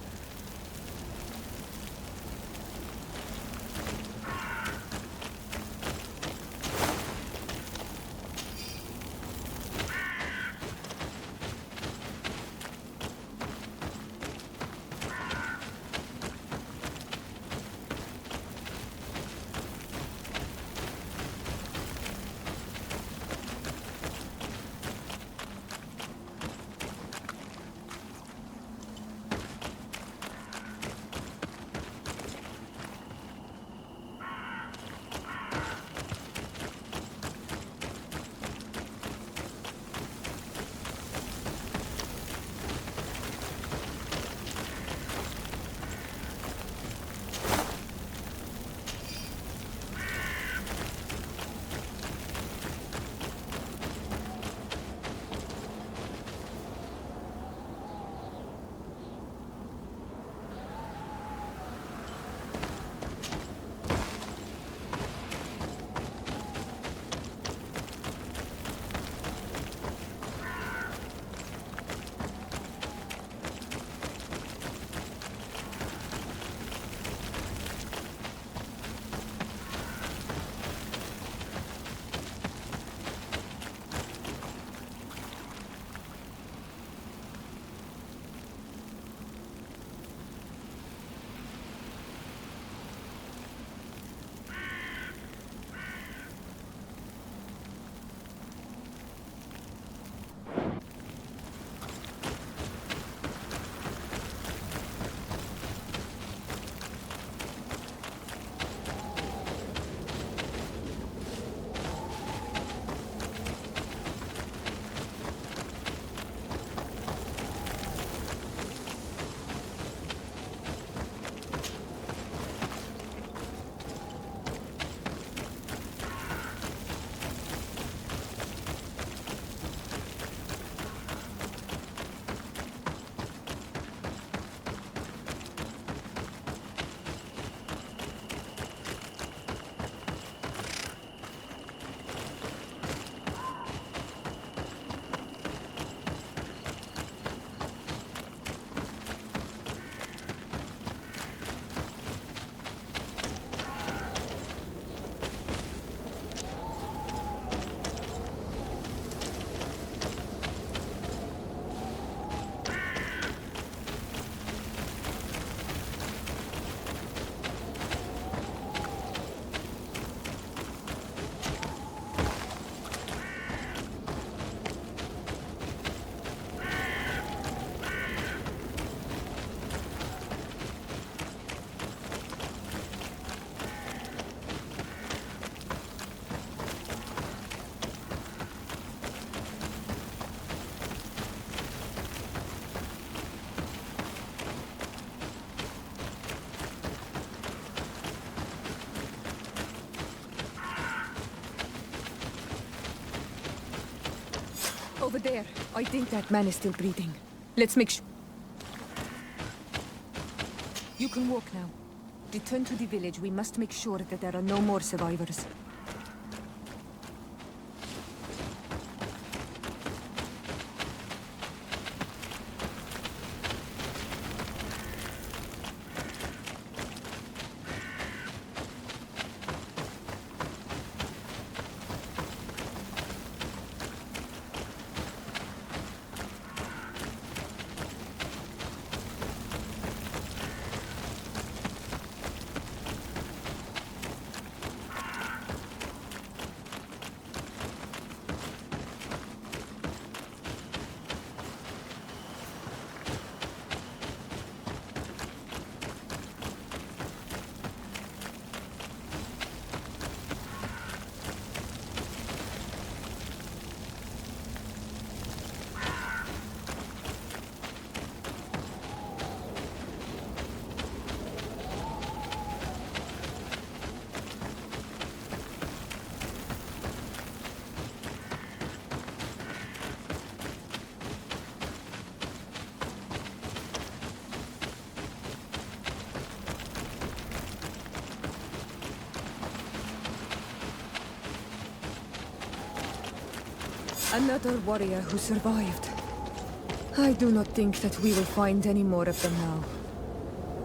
over there. I think that man is still breathing. Let's make sure. You can walk now. Return to the village. We must make sure that there are no more survivors. Another warrior who survived. I do not think that we will find any more of them now.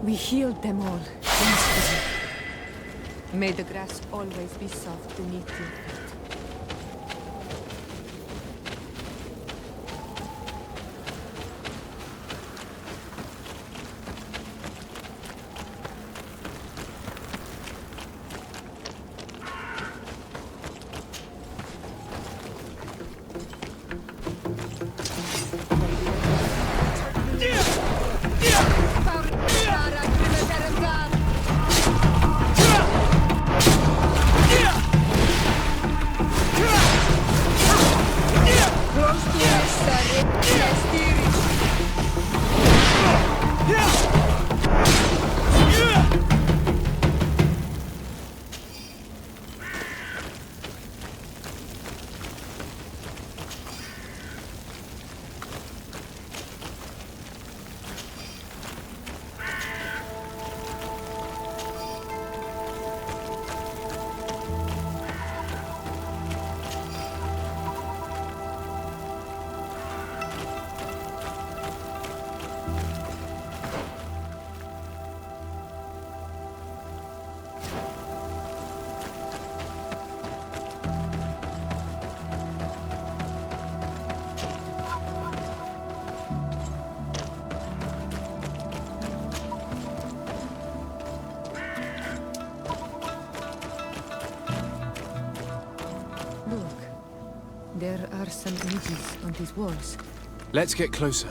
We healed them all, peacefully. May the grass always be soft beneath your feet. There are some images on these walls. Let's get closer.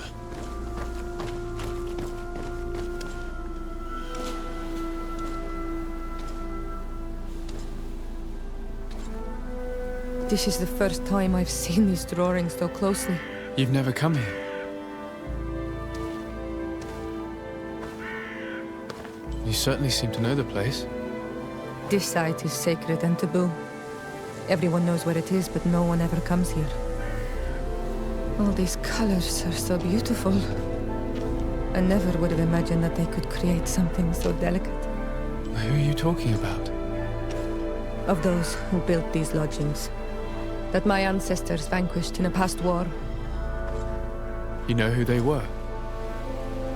This is the first time I've seen these drawings so closely. You've never come here? You certainly seem to know the place. This site is sacred and taboo. Everyone knows where it is, but no one ever comes here. All these colors are so beautiful. I never would have imagined that they could create something so delicate. Who are you talking about? Of those who built these lodgings, that my ancestors vanquished in a past war. You know who they were?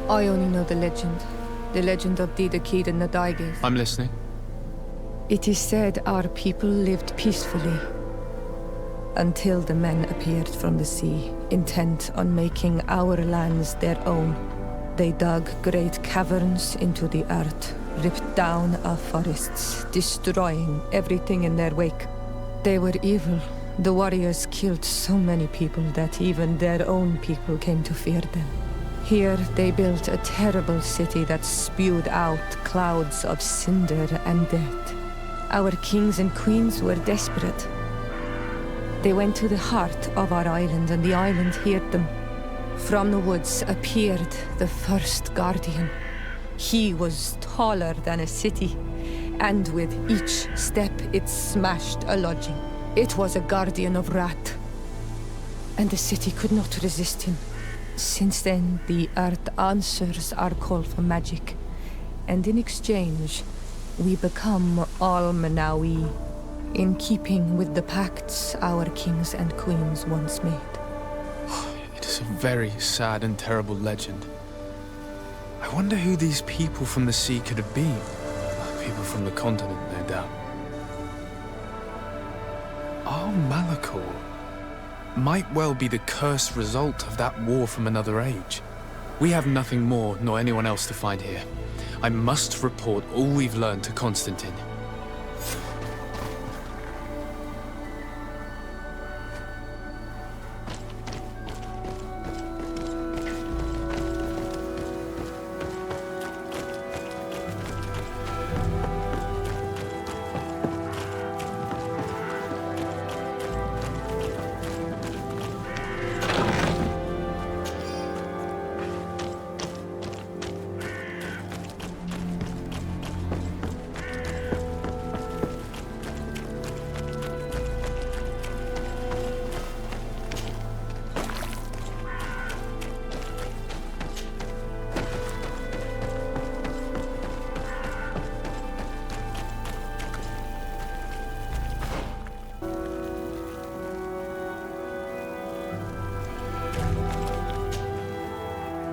I only know the legend of the Kid and the Daiges. I'm listening. It is said our people lived peacefully until the men appeared from the sea, intent on making our lands their own. They dug great caverns into the earth, ripped down our forests, destroying everything in their wake. They were evil. The warriors killed so many people that even their own people came to fear them. Here they built a terrible city that spewed out clouds of cinder and death. Our kings and queens were desperate. They went to the heart of our island, and the island heard them. From the woods appeared the first guardian. He was taller than a city, and with each step it smashed a lodging. It was a guardian of Rat. and the city could not resist him. Since then, the earth answers our call for magic, and in exchange, we become all Manawi, in keeping with the pacts our kings and queens once made. It is a very sad and terrible legend. I wonder who these people from the sea could have been. People from the continent, no doubt. Our Malachor might well be the cursed result of that war from another age. We have nothing more nor anyone else to find here. I must report all we've learned to Constantine.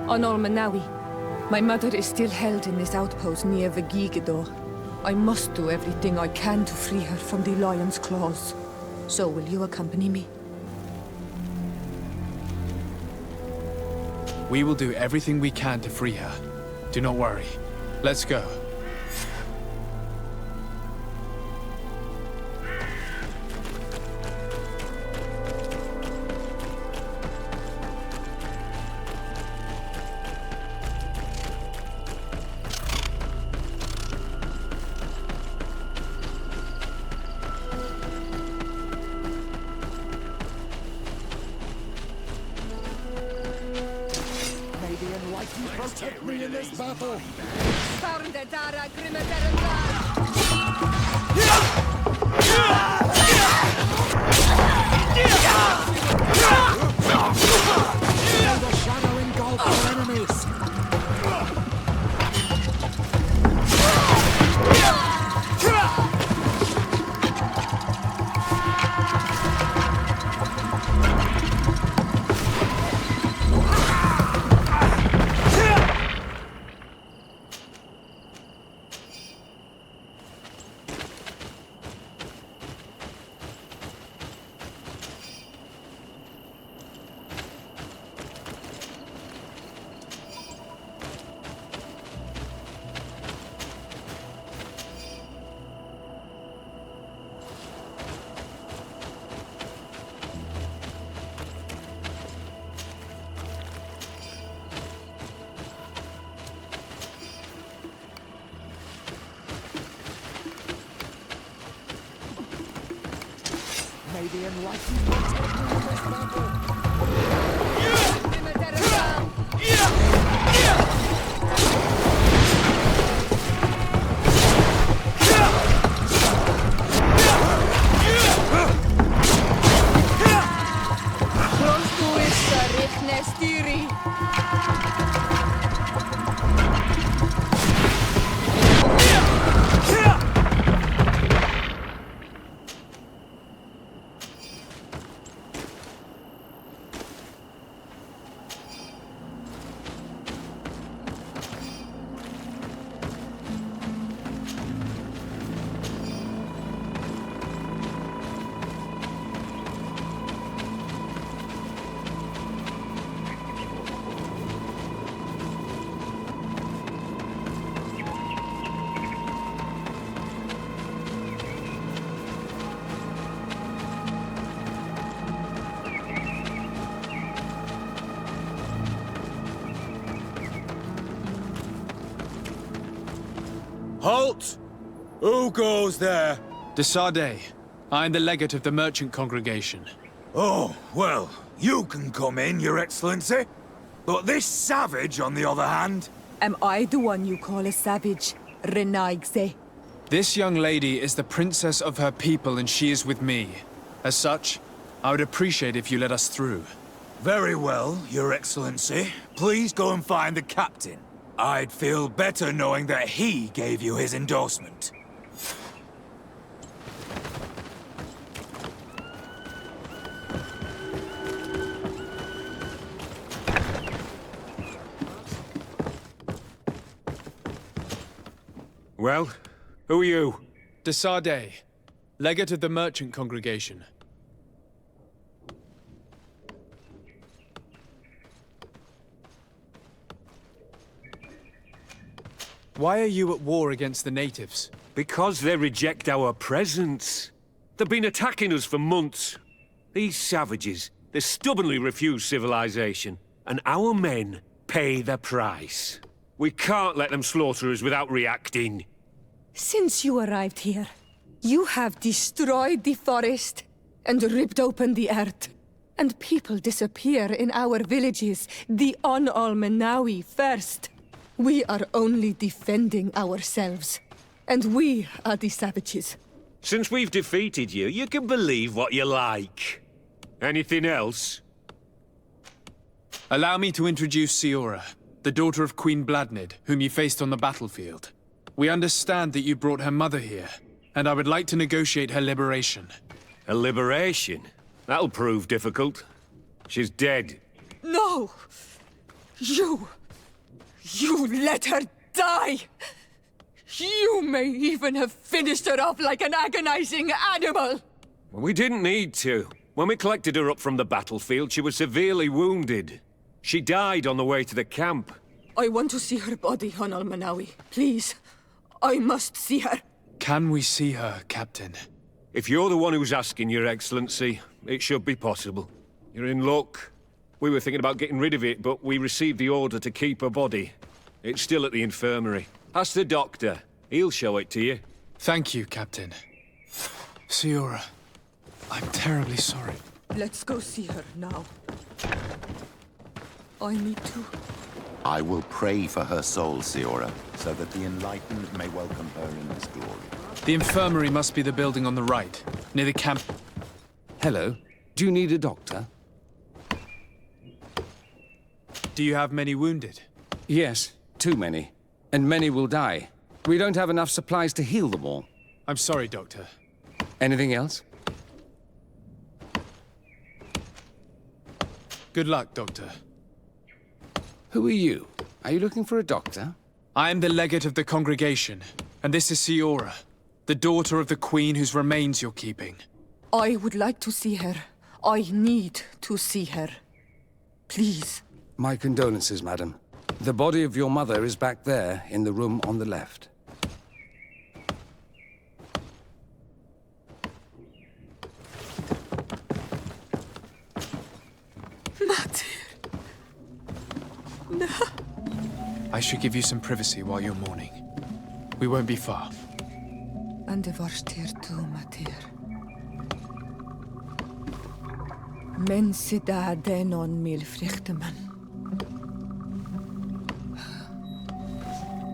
On Manawi, my mother is still held in this outpost near Vigigidor. I must do everything I can to free her from the lion's claws. So will you accompany me? We will do everything we can to free her. Do not worry. Let's go. Protect me in this battle! May the shadow engulf our enemies! May the enlightened protect me in this battle! Halt! Who goes there? De Sardet. I am the legate of the merchant congregation. Oh, well, you can come in, Your Excellency. But this savage, on the other hand... Am I the one you call a savage, Renaigse? This young lady is the princess of her people and she is with me. As such, I would appreciate if you let us through. Very well, Your Excellency. Please go and find the captain. I'd feel better knowing that he gave you his endorsement. Well, who are you? De Sardet, legate of the merchant congregation. Why are you at war against the natives? Because they reject our presence. They've been attacking us for months. These savages, they stubbornly refuse civilization, and our men pay the price. We can't let them slaughter us without reacting. Since you arrived here, you have destroyed the forest and ripped open the earth. And people disappear in our villages, the Al-Manawi first. We are only defending ourselves. And we are the savages. Since we've defeated you, you can believe what you like. Anything else? Allow me to introduce Siora, the daughter of Queen Bladnid, whom you faced on the battlefield. We understand that you brought her mother here, and I would like to negotiate her liberation. A liberation? That'll prove difficult. She's dead. No! You let her die! You may even have finished her off like an agonizing animal! We didn't need to. When we collected her up from the battlefield, she was severely wounded. She died on the way to the camp. I want to see her body, on Al-Manawi. Please. I must see her. Can we see her, Captain? If you're the one who's asking, Your Excellency, it should be possible. You're in luck. We were thinking about getting rid of it, but we received the order to keep her body. It's still at the infirmary. Ask the doctor. He'll show it to you. Thank you, Captain. Siora, I'm terribly sorry. Let's go see her now. I need to. I will pray for her soul, Siora, so that the enlightened may welcome her in his glory. The infirmary must be the building on the right, near the camp. Hello. Do you need a doctor? Do you have many wounded? Yes, too many. And many will die. We don't have enough supplies to heal them all. I'm sorry, Doctor. Anything else? Good luck, Doctor. Who are you? Are you looking for a doctor? I am the legate of the congregation, and this is Siora, the daughter of the queen whose remains you're keeping. I would like to see her. I need to see her. Please. My condolences, madam. The body of your mother is back there, in the room on the left. No. I should give you some privacy while you're mourning. We won't be far. And de varstir tu, Matir. Men sida denon mil frichteman.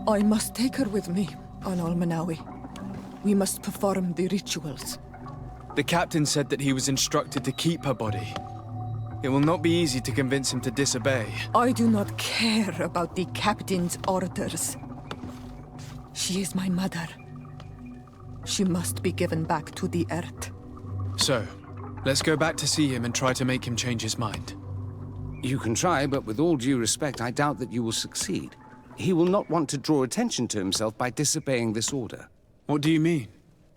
I must take her with me on Al-Manawi. We must perform the rituals. The captain said that he was instructed to keep her body. It will not be easy to convince him to disobey. I do not care about the captain's orders. She is my mother. She must be given back to the earth. So, let's go back to see him and try to make him change his mind. You can try, but with all due respect, I doubt that you will succeed. He will not want to draw attention to himself by disobeying this order. What do you mean?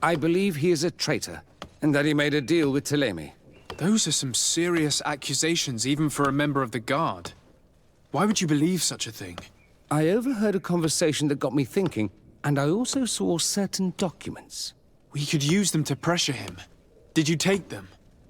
I believe he is a traitor, and that he made a deal with Thélème. Those are some serious accusations, even for a member of the Guard. Why would you believe such a thing? I overheard a conversation that got me thinking, and I also saw certain documents. We could use them to pressure him. Did you take them?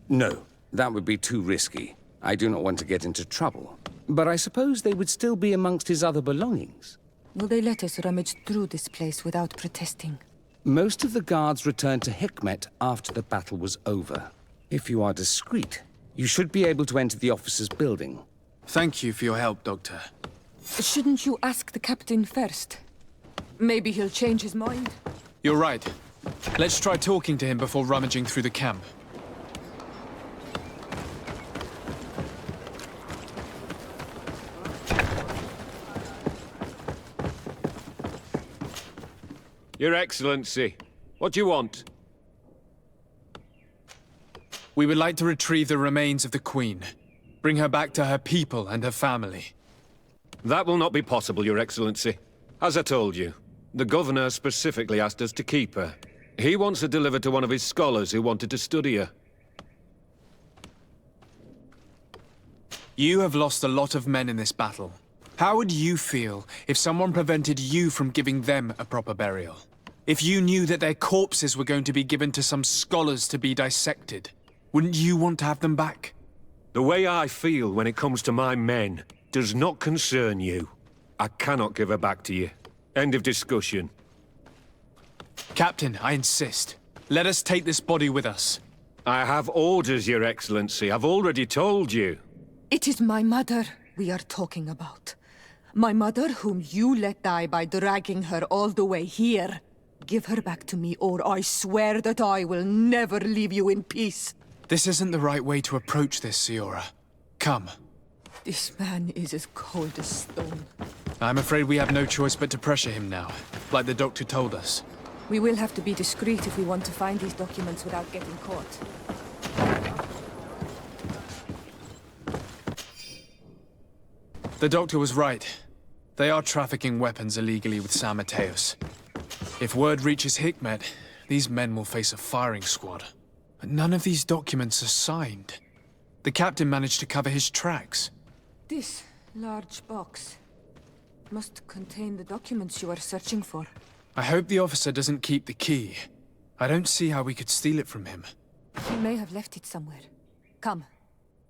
No, that would be too risky. I do not want to get into trouble. But I suppose they would still be amongst his other belongings. Will they let us rummage through this place without protesting? Most of the guards returned to Hikmet after the battle was over. If you are discreet, you should be able to enter the officer's building. Thank you for your help, Doctor. Shouldn't you ask the captain first? Maybe he'll change his mind. You're right. Let's try talking to him before rummaging through the camp. Your Excellency, what do you want? We would like to retrieve the remains of the Queen. Bring her back to her people and her family. That will not be possible, Your Excellency. As I told you, the Governor specifically asked us to keep her. He wants her delivered to one of his scholars who wanted to study her. You have lost a lot of men in this battle. How would you feel if someone prevented you from giving them a proper burial? If you knew that their corpses were going to be given to some scholars to be dissected, wouldn't you want to have them back? The way I feel when it comes to my men does not concern you. I cannot give her back to you. End of discussion. Captain, I insist. Let us take this body with us. I have orders, Your Excellency. I've already told you. It is my mother we are talking about. My mother whom you let die by dragging her all the way here. Give her back to me, or I swear that I will never leave you in peace. This isn't the right way to approach this, Siora. Come. This man is as cold as stone. I'm afraid we have no choice but to pressure him now, like the doctor told us. We will have to be discreet if we want to find these documents without getting caught. The doctor was right. They are trafficking weapons illegally with San Mateos. If word reaches Hikmet, these men will face a firing squad. But none of these documents are signed. The captain managed to cover his tracks. This large box must contain the documents you are searching for. I hope the officer doesn't keep the key. I don't see how we could steal it from him. He may have left it somewhere. Come,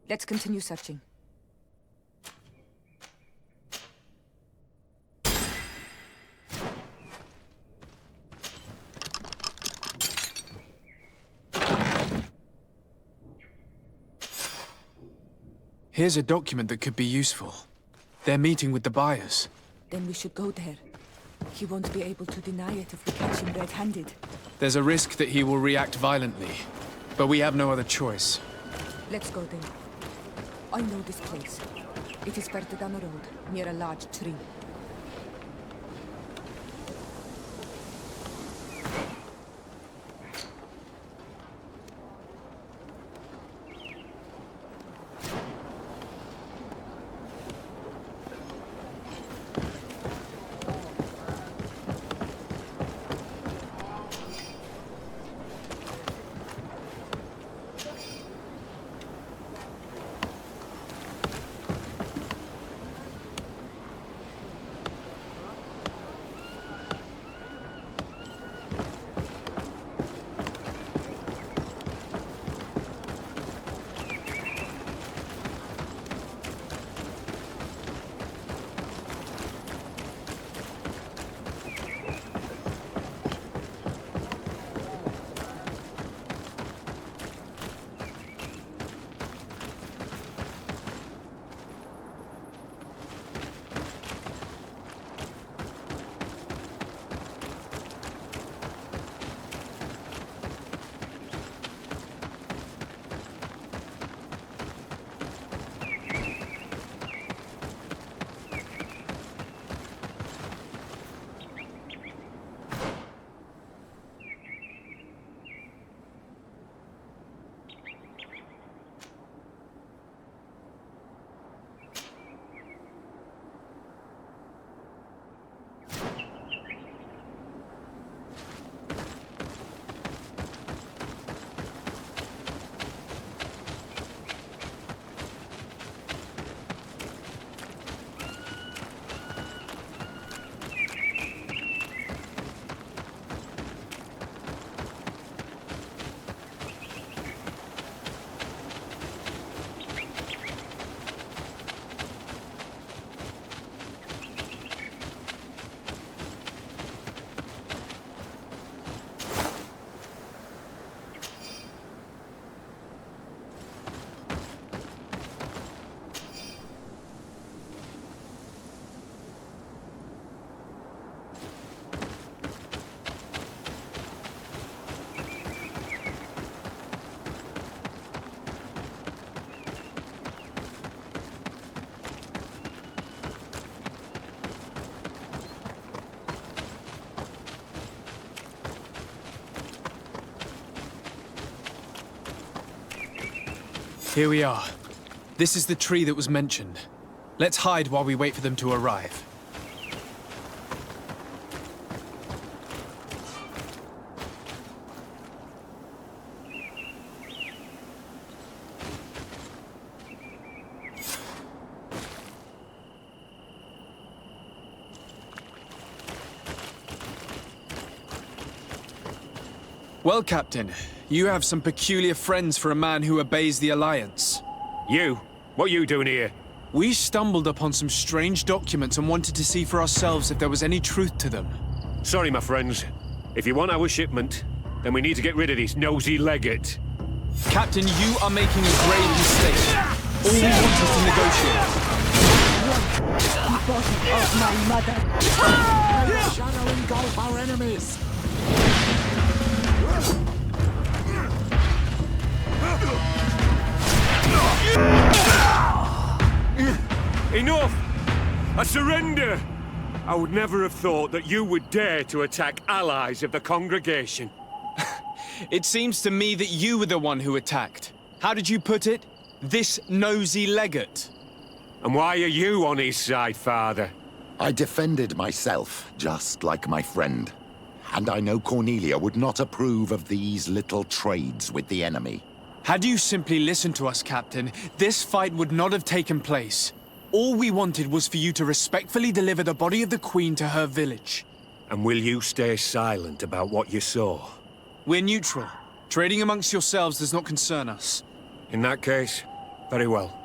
let's continue searching. Here's a document that could be useful. They're meeting with the buyers. Then we should go there. He won't be able to deny it if we catch him red-handed. There's a risk that he will react violently, but we have no other choice. Let's go then. I know this place. It is further down the road, near a large tree. Here we are. This is the tree that was mentioned. Let's hide while we wait for them to arrive. Well, Captain, you have some peculiar friends for a man who obeys the Alliance. You? What are you doing here? We stumbled upon some strange documents and wanted to see for ourselves if there was any truth to them. Sorry, my friends. If you want our shipment, then we need to get rid of this nosy legate. Captain, you are making a grave mistake. All we want is to negotiate. The body of my mother. Let the shadow engulf our enemies. Enough! I surrender! I would never have thought that you would dare to attack allies of the congregation. It seems to me that you were the one who attacked. How did you put it? This nosy legate. And why are you on his side, Father? I defended myself, just like my friend. And I know Cornelia would not approve of these little trades with the enemy. Had you simply listened to us, Captain, this fight would not have taken place. All we wanted was for you to respectfully deliver the body of the Queen to her village. And will you stay silent about what you saw? We're neutral. Trading amongst yourselves does not concern us. In that case, very well.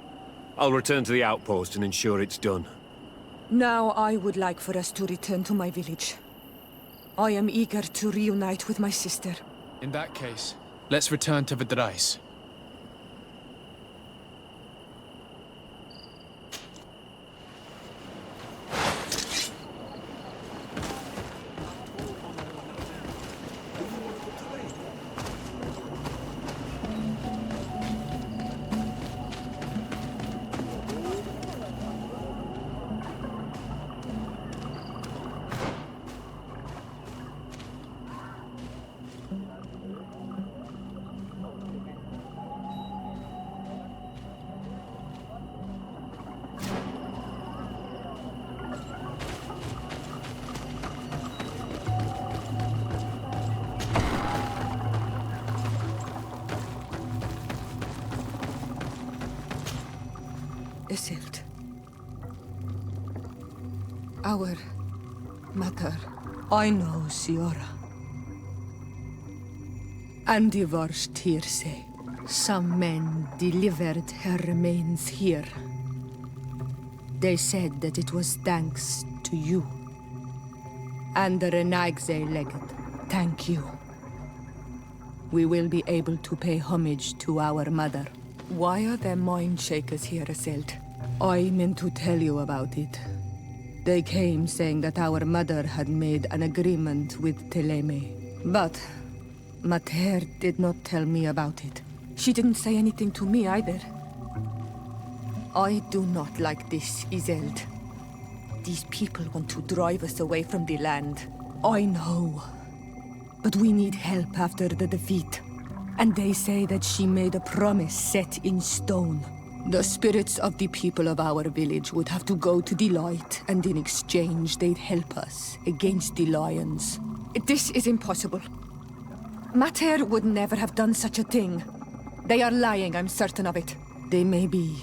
I'll return to the outpost and ensure it's done. Now I would like for us to return to my village. I am eager to reunite with my sister. In that case, let's return to Vidrais. Isildt. Our mother. I know, Siora. And the worst here say, some men delivered her remains here. They said that it was thanks to you. And the Renaigze legate, thank you. We will be able to pay homage to our mother. Why are there mind shakers here, Isildt? I meant to tell you about it. They came saying that our mother had made an agreement with Teleme. But Mater did not tell me about it. She didn't say anything to me either. I do not like this, Isildt. These people want to drive us away from the land. I know. But we need help after the defeat. And they say that she made a promise set in stone. The spirits of the people of our village would have to go to the light, and in exchange they'd help us against the lions. This is impossible. Mater would never have done such a thing. They are lying, I'm certain of it. They may be.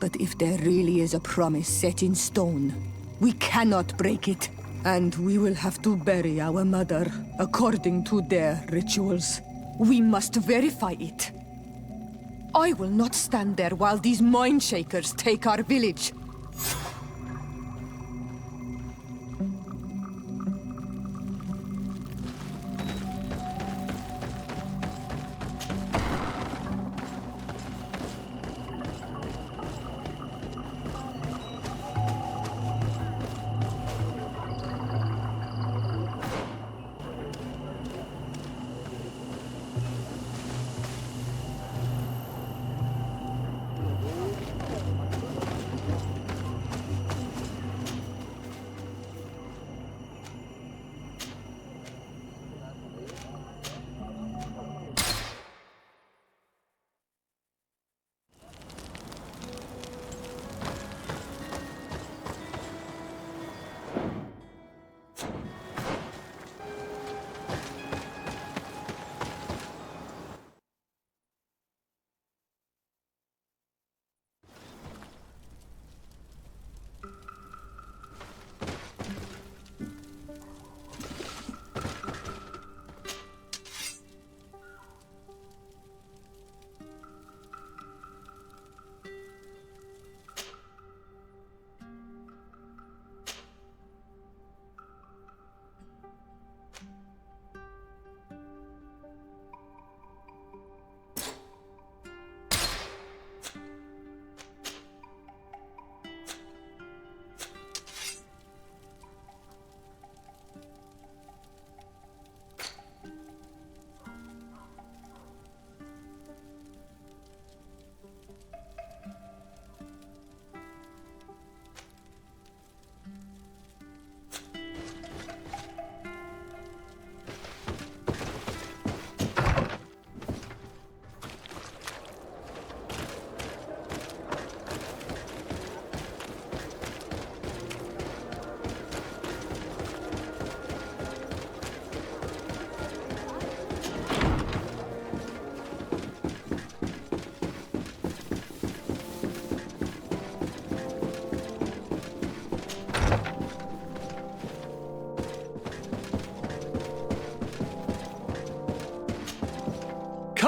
But if there really is a promise set in stone, we cannot break it. And we will have to bury our mother according to their rituals. We must verify it. I will not stand there while these mind shakers take our village.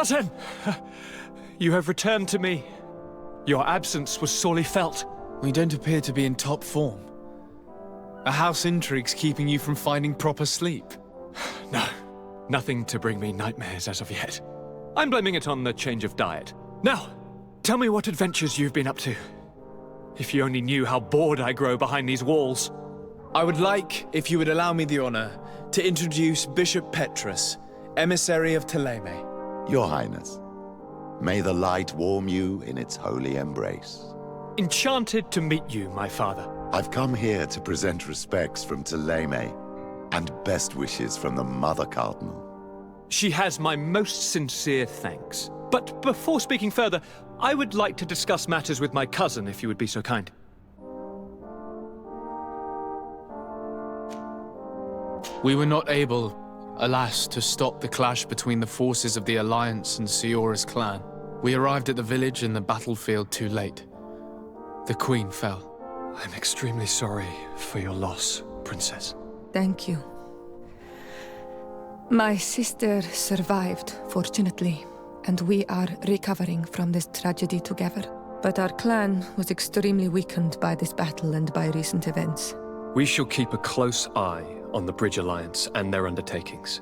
Cousin! You have returned to me. Your absence was sorely felt. We don't appear to be in top form. A house intrigue's keeping you from finding proper sleep. No, nothing to bring me nightmares as of yet. I'm blaming it on the change of diet. Now, tell me what adventures you've been up to. If you only knew how bored I grow behind these walls. I would like, if you would allow me the honor, to introduce Bishop Petrus, emissary of Thélème. Your Highness, may the light warm you in its holy embrace. Enchanted to meet you, my father. I've come here to present respects from Thélème and best wishes from the Mother Cardinal. She has my most sincere thanks. But before speaking further, I would like to discuss matters with my cousin, if you would be so kind. We were not able, alas, to stop the clash between the forces of the Alliance and Siora's clan. We arrived at the village and the battlefield too late. The Queen fell. I'm extremely sorry for your loss, Princess. Thank you. My sister survived, fortunately, and we are recovering from this tragedy together. But our clan was extremely weakened by this battle and by recent events. We shall keep a close eye on the Bridge Alliance and their undertakings.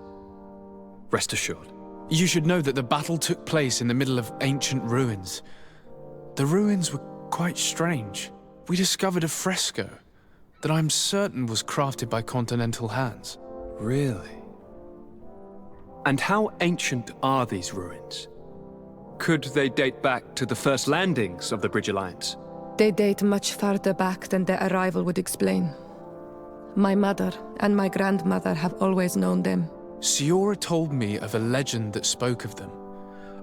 Rest assured. You should know that the battle took place in the middle of ancient ruins. The ruins were quite strange. We discovered a fresco that I'm certain was crafted by continental hands. Really? And how ancient are these ruins? Could they date back to the first landings of the Bridge Alliance? They date much farther back than their arrival would explain. My mother and my grandmother have always known them. Siora told me of a legend that spoke of them,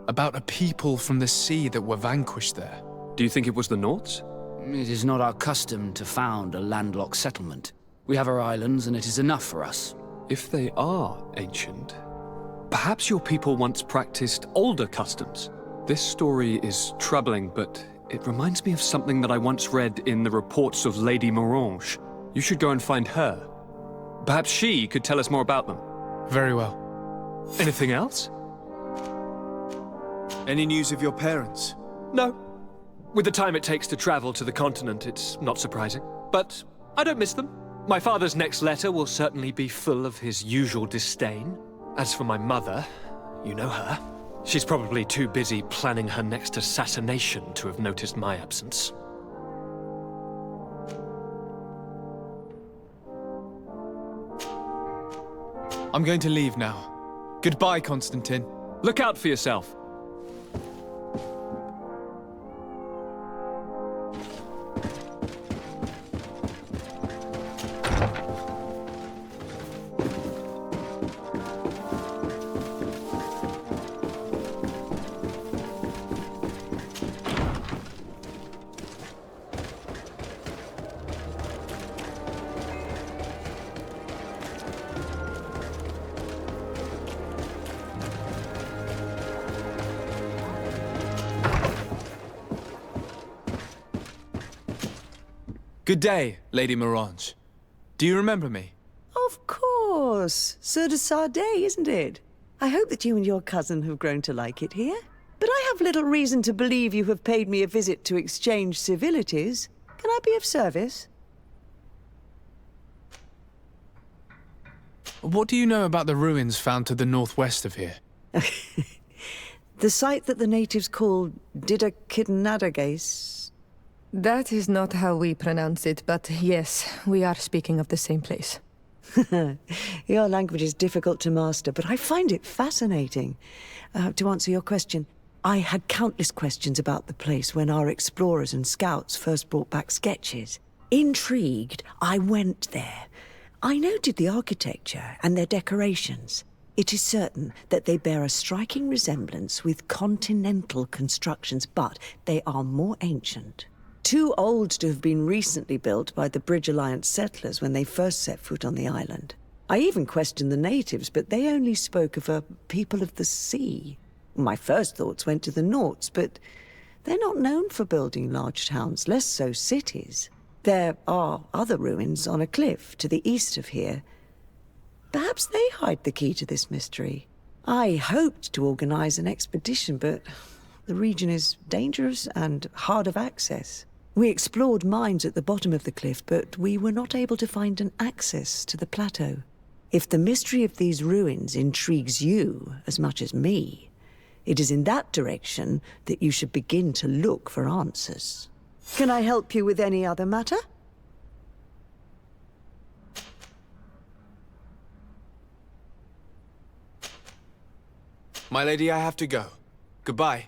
about a people from the sea that were vanquished there. Do you think it was the Nauts? It is not our custom to found a landlocked settlement. We have our islands, and it is enough for us. If they are ancient, perhaps your people once practiced older customs. This story is troubling, but it reminds me of something that I once read in the reports of Lady Morange. You should go and find her. Perhaps she could tell us more about them. Very well. Anything else? Any news of your parents? No. With the time it takes to travel to the continent, it's not surprising. But I don't miss them. My father's next letter will certainly be full of his usual disdain. As for my mother, you know her. She's probably too busy planning her next assassination to have noticed my absence. I'm going to leave now. Goodbye, Constantine. Look out for yourself. Good day, Lady Morange. Do you remember me? Of course. Sir de Sardet, isn't it? I hope that you and your cousin have grown to like it here. But I have little reason to believe you have paid me a visit to exchange civilities. Can I be of service? What do you know about the ruins found to the northwest of here? The site that the natives call Didakidnadagais. That is not how we pronounce it, but yes, we are speaking of the same place. Your language is difficult to master, but I find it fascinating. To answer your question, I had countless questions about the place when our explorers and scouts first brought back sketches. Intrigued, I went there. I noted the architecture and their decorations. It is certain that they bear a striking resemblance with continental constructions, but they are more ancient. Too old to have been recently built by the Bridge Alliance settlers when they first set foot on the island. I even questioned the natives, but they only spoke of a people of the sea. My first thoughts went to the Nauts, but they're not known for building large towns, less so cities. There are other ruins on a cliff to the east of here. Perhaps they hide the key to this mystery. I hoped to organize an expedition, but the region is dangerous and hard of access. We explored mines at the bottom of the cliff, but we were not able to find an access to the plateau. If the mystery of these ruins intrigues you as much as me, it is in that direction that you should begin to look for answers. Can I help you with any other matter? My lady, I have to go. Goodbye.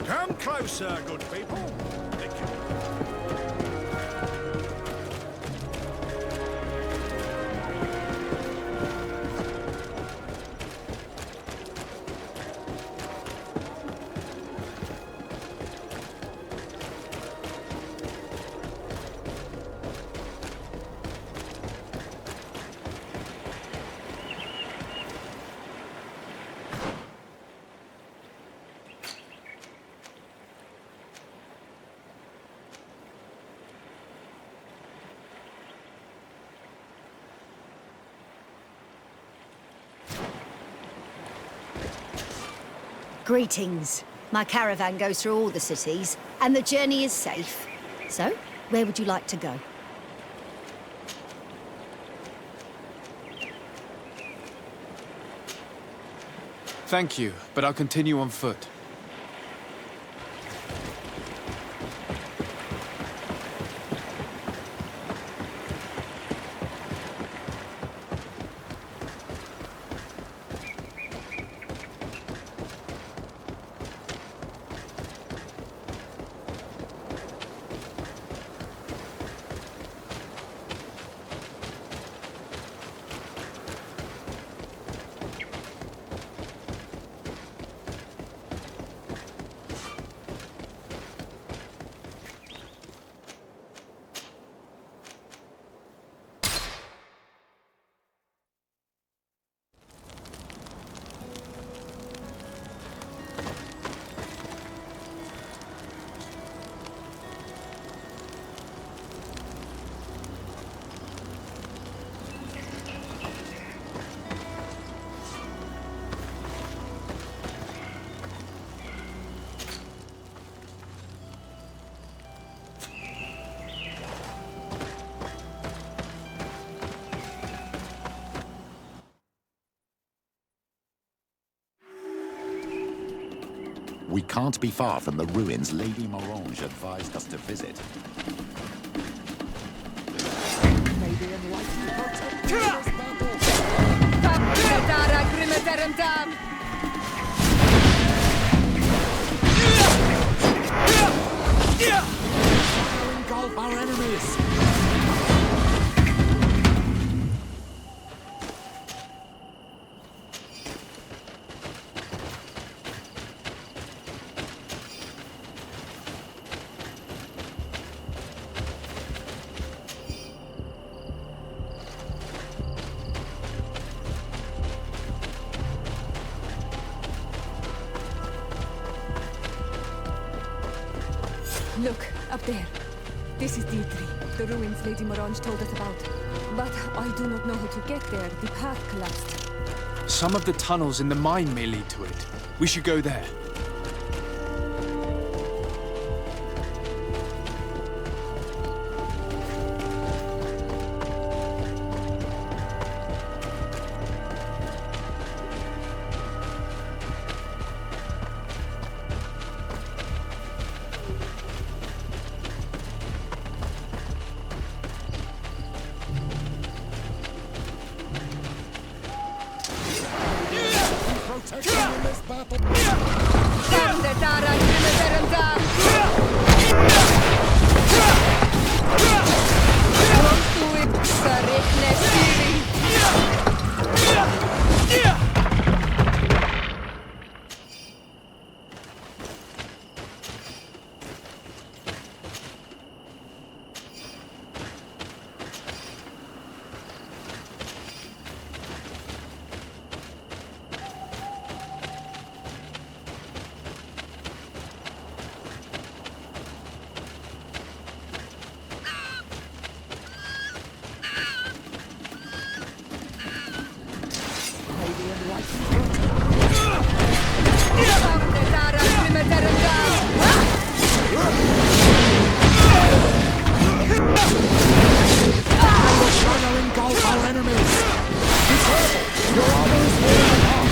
Come closer, good people. Greetings. My caravan goes through all the cities, and the journey is safe. So, where would you like to go? Thank you, but I'll continue on foot. We can't be far from the ruins Lady Morange advised us to visit. Engulf our enemies! Look, up there. This is D3, the ruins Lady Morange told us about. But I do not know how to get there. The path collapsed. Some of the tunnels in the mine may lead to it. We should go there. Shadow engulf our enemies! Be careful! Your armor is falling apart!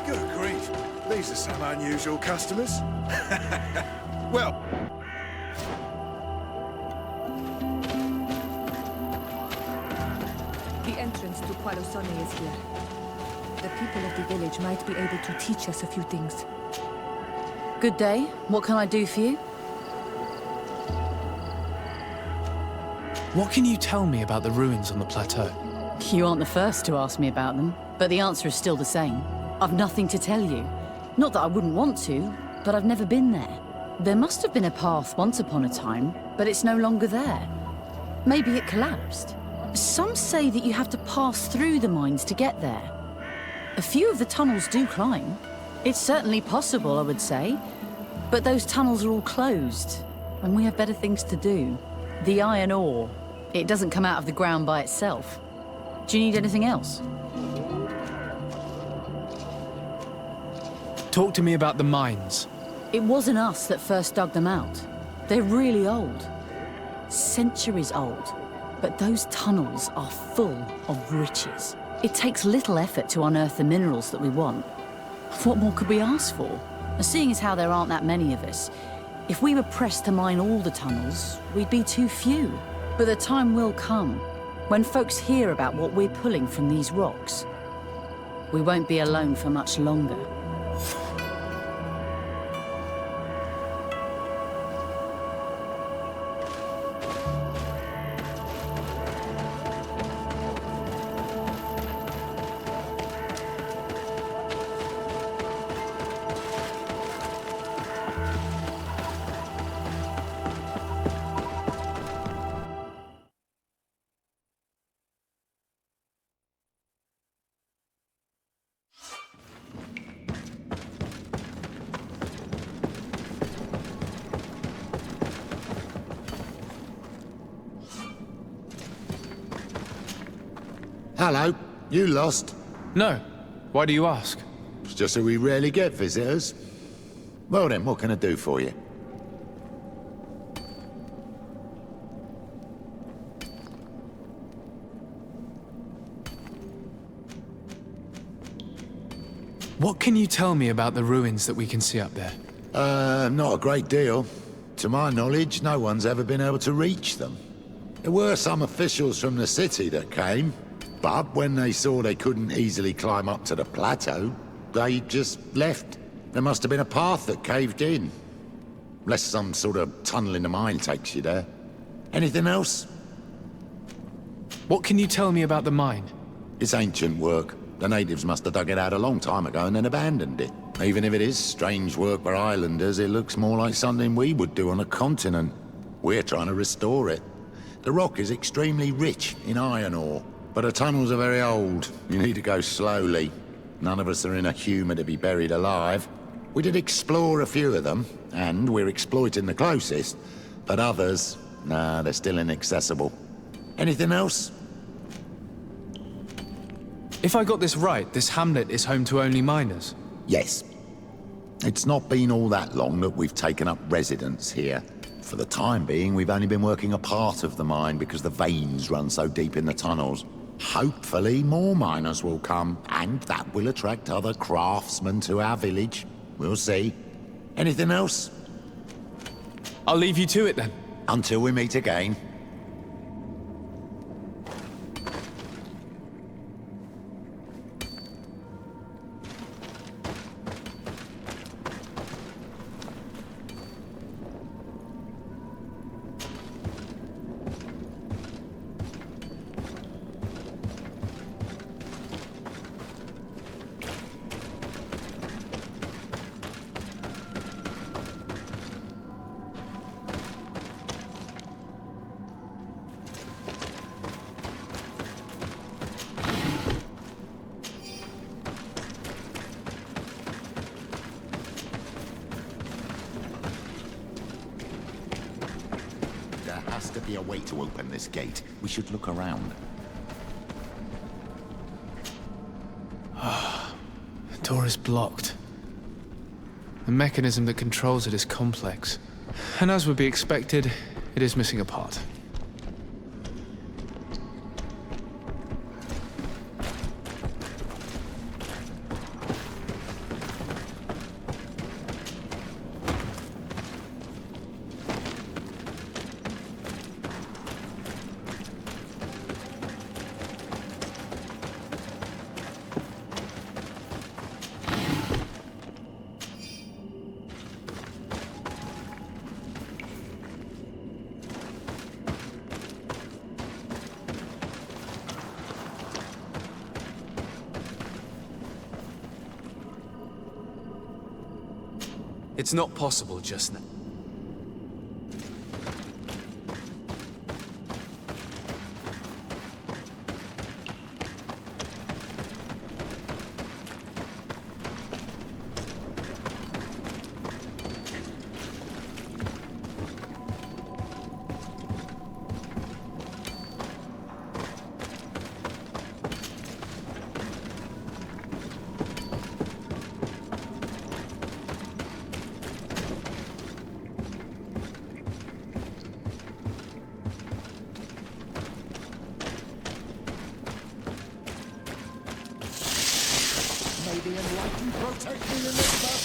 Good grief. These are some unusual customers. Well, The entrance to Qualosone is here. The people of the village might be able to teach us a few things. Good day. What can I do for you? What can you tell me about the ruins on the plateau? You aren't the first to ask me about them, but the answer is still the same. I've nothing to tell you. Not that I wouldn't want to, but I've never been there. There must have been a path once upon a time, but it's no longer there. Maybe it collapsed. Some say that you have to pass through the mines to get there. A few of the tunnels do climb. It's certainly possible, I would say. But those tunnels are all closed, and we have better things to do. The iron ore, it doesn't come out of the ground by itself. Do you need anything else? Talk to me about the mines. It wasn't us that first dug them out. They're really old. Centuries old. But those tunnels are full of riches. It takes little effort to unearth the minerals that we want. What more could we ask for? Seeing as how there aren't that many of us, if we were pressed to mine all the tunnels, we'd be too few. But the time will come when folks hear about what we're pulling from these rocks. We won't be alone for much longer. Hello, you lost? No. Why do you ask? It's just that we rarely get visitors. Well then, what can I do for you? What can you tell me about the ruins that we can see up there? Not a great deal. To my knowledge, no one's ever been able to reach them. There were some officials from the city that came, but when they saw they couldn't easily climb up to the plateau, they just left. There must have been a path that caved in. Unless some sort of tunnel in the mine takes you there. Anything else? What can you tell me about the mine? It's ancient work. The natives must have dug it out a long time ago and then abandoned it. Even if it is strange work for islanders, it looks more like something we would do on a continent. We're trying to restore it. The rock is extremely rich in iron ore, but the tunnels are very old. You need to go slowly. None of us are in a humour to be buried alive. We did explore a few of them, and we're exploiting the closest. But others, nah, they're still inaccessible. Anything else? If I got this right, this hamlet is home to only miners? Yes. It's not been all that long that we've taken up residence here. For the time being, we've only been working a part of the mine because the veins run so deep in the tunnels. Hopefully, more miners will come, and that will attract other craftsmen to our village. We'll see. Anything else? I'll leave you to it then. Until we meet again. has to be a way to open this gate. We should look around. The door is blocked. The mechanism that controls it is complex. And as would be expected, it is missing a part. It's not possible just now. May the enlightened protect me in this battle.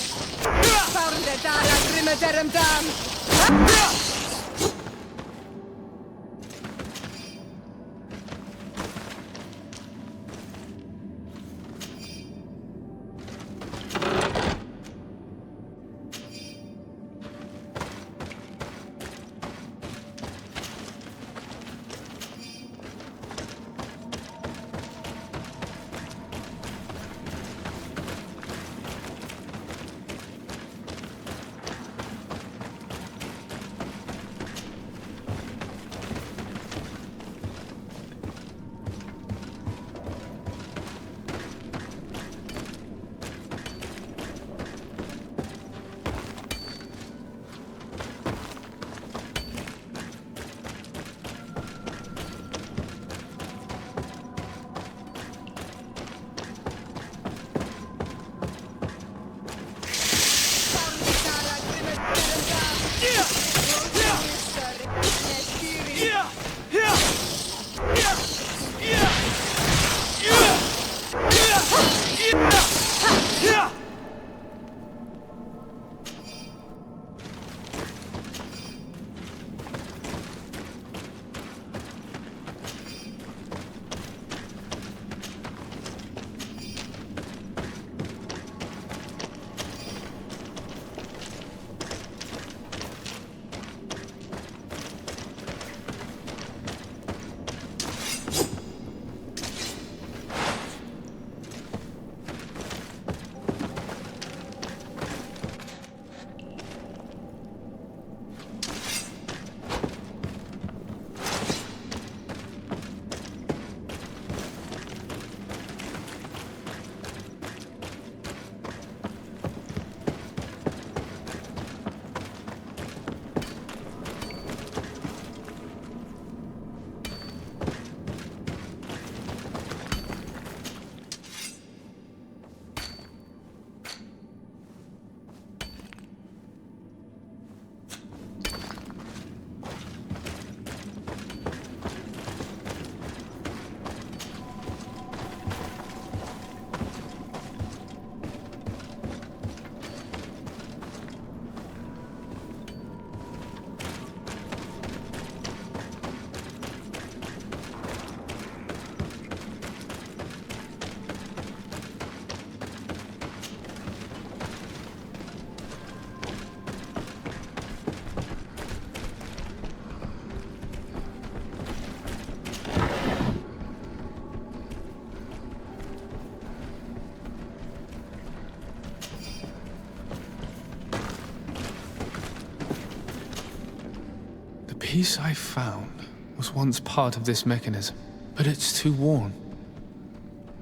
The piece I found was once part of this mechanism, but it's too worn.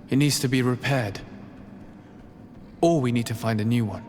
It needs to be repaired. Or we need to find a new one.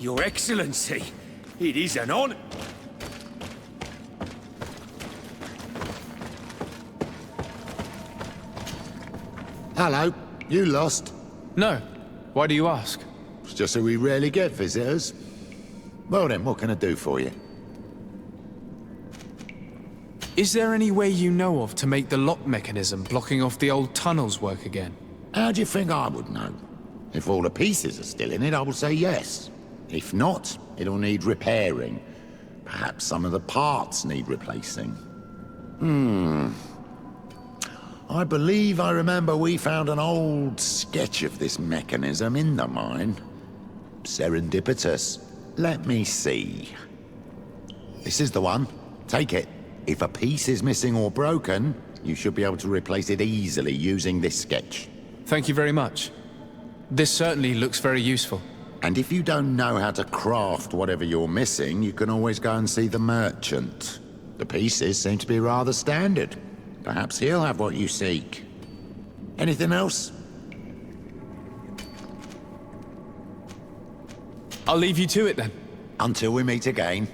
Your Excellency, it is an honor. Hello, you lost? No. Why do you ask? It's just that we rarely get visitors. Well then, what can I do for you? Is there any way you know of to make the lock mechanism blocking off the old tunnels work again? How do you think I would know? If all the pieces are still in it, I will say yes. If not, it'll need repairing. Perhaps some of the parts need replacing. I believe I remember we found an old sketch of this mechanism in the mine. Serendipitous. Let me see. This is the one. Take it. If a piece is missing or broken, you should be able to replace it easily using this sketch. Thank you very much. This certainly looks very useful. And if you don't know how to craft whatever you're missing, you can always go and see the merchant. The pieces seem to be rather standard. Perhaps he'll have what you seek. Anything else? I'll leave you to it then. Until we meet again.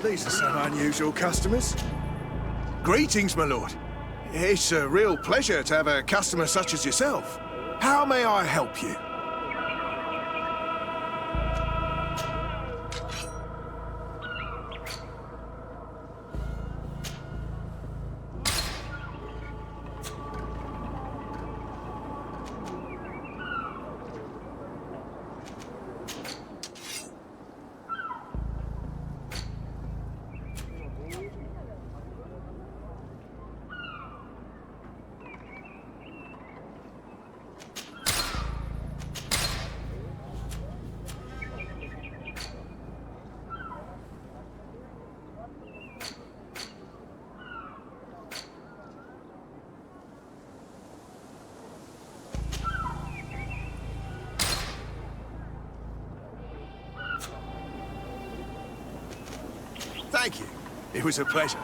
These are some unusual customers. Greetings, my lord. It's a real pleasure to have a customer such as yourself. How may I help you? Thank you. It was a pleasure.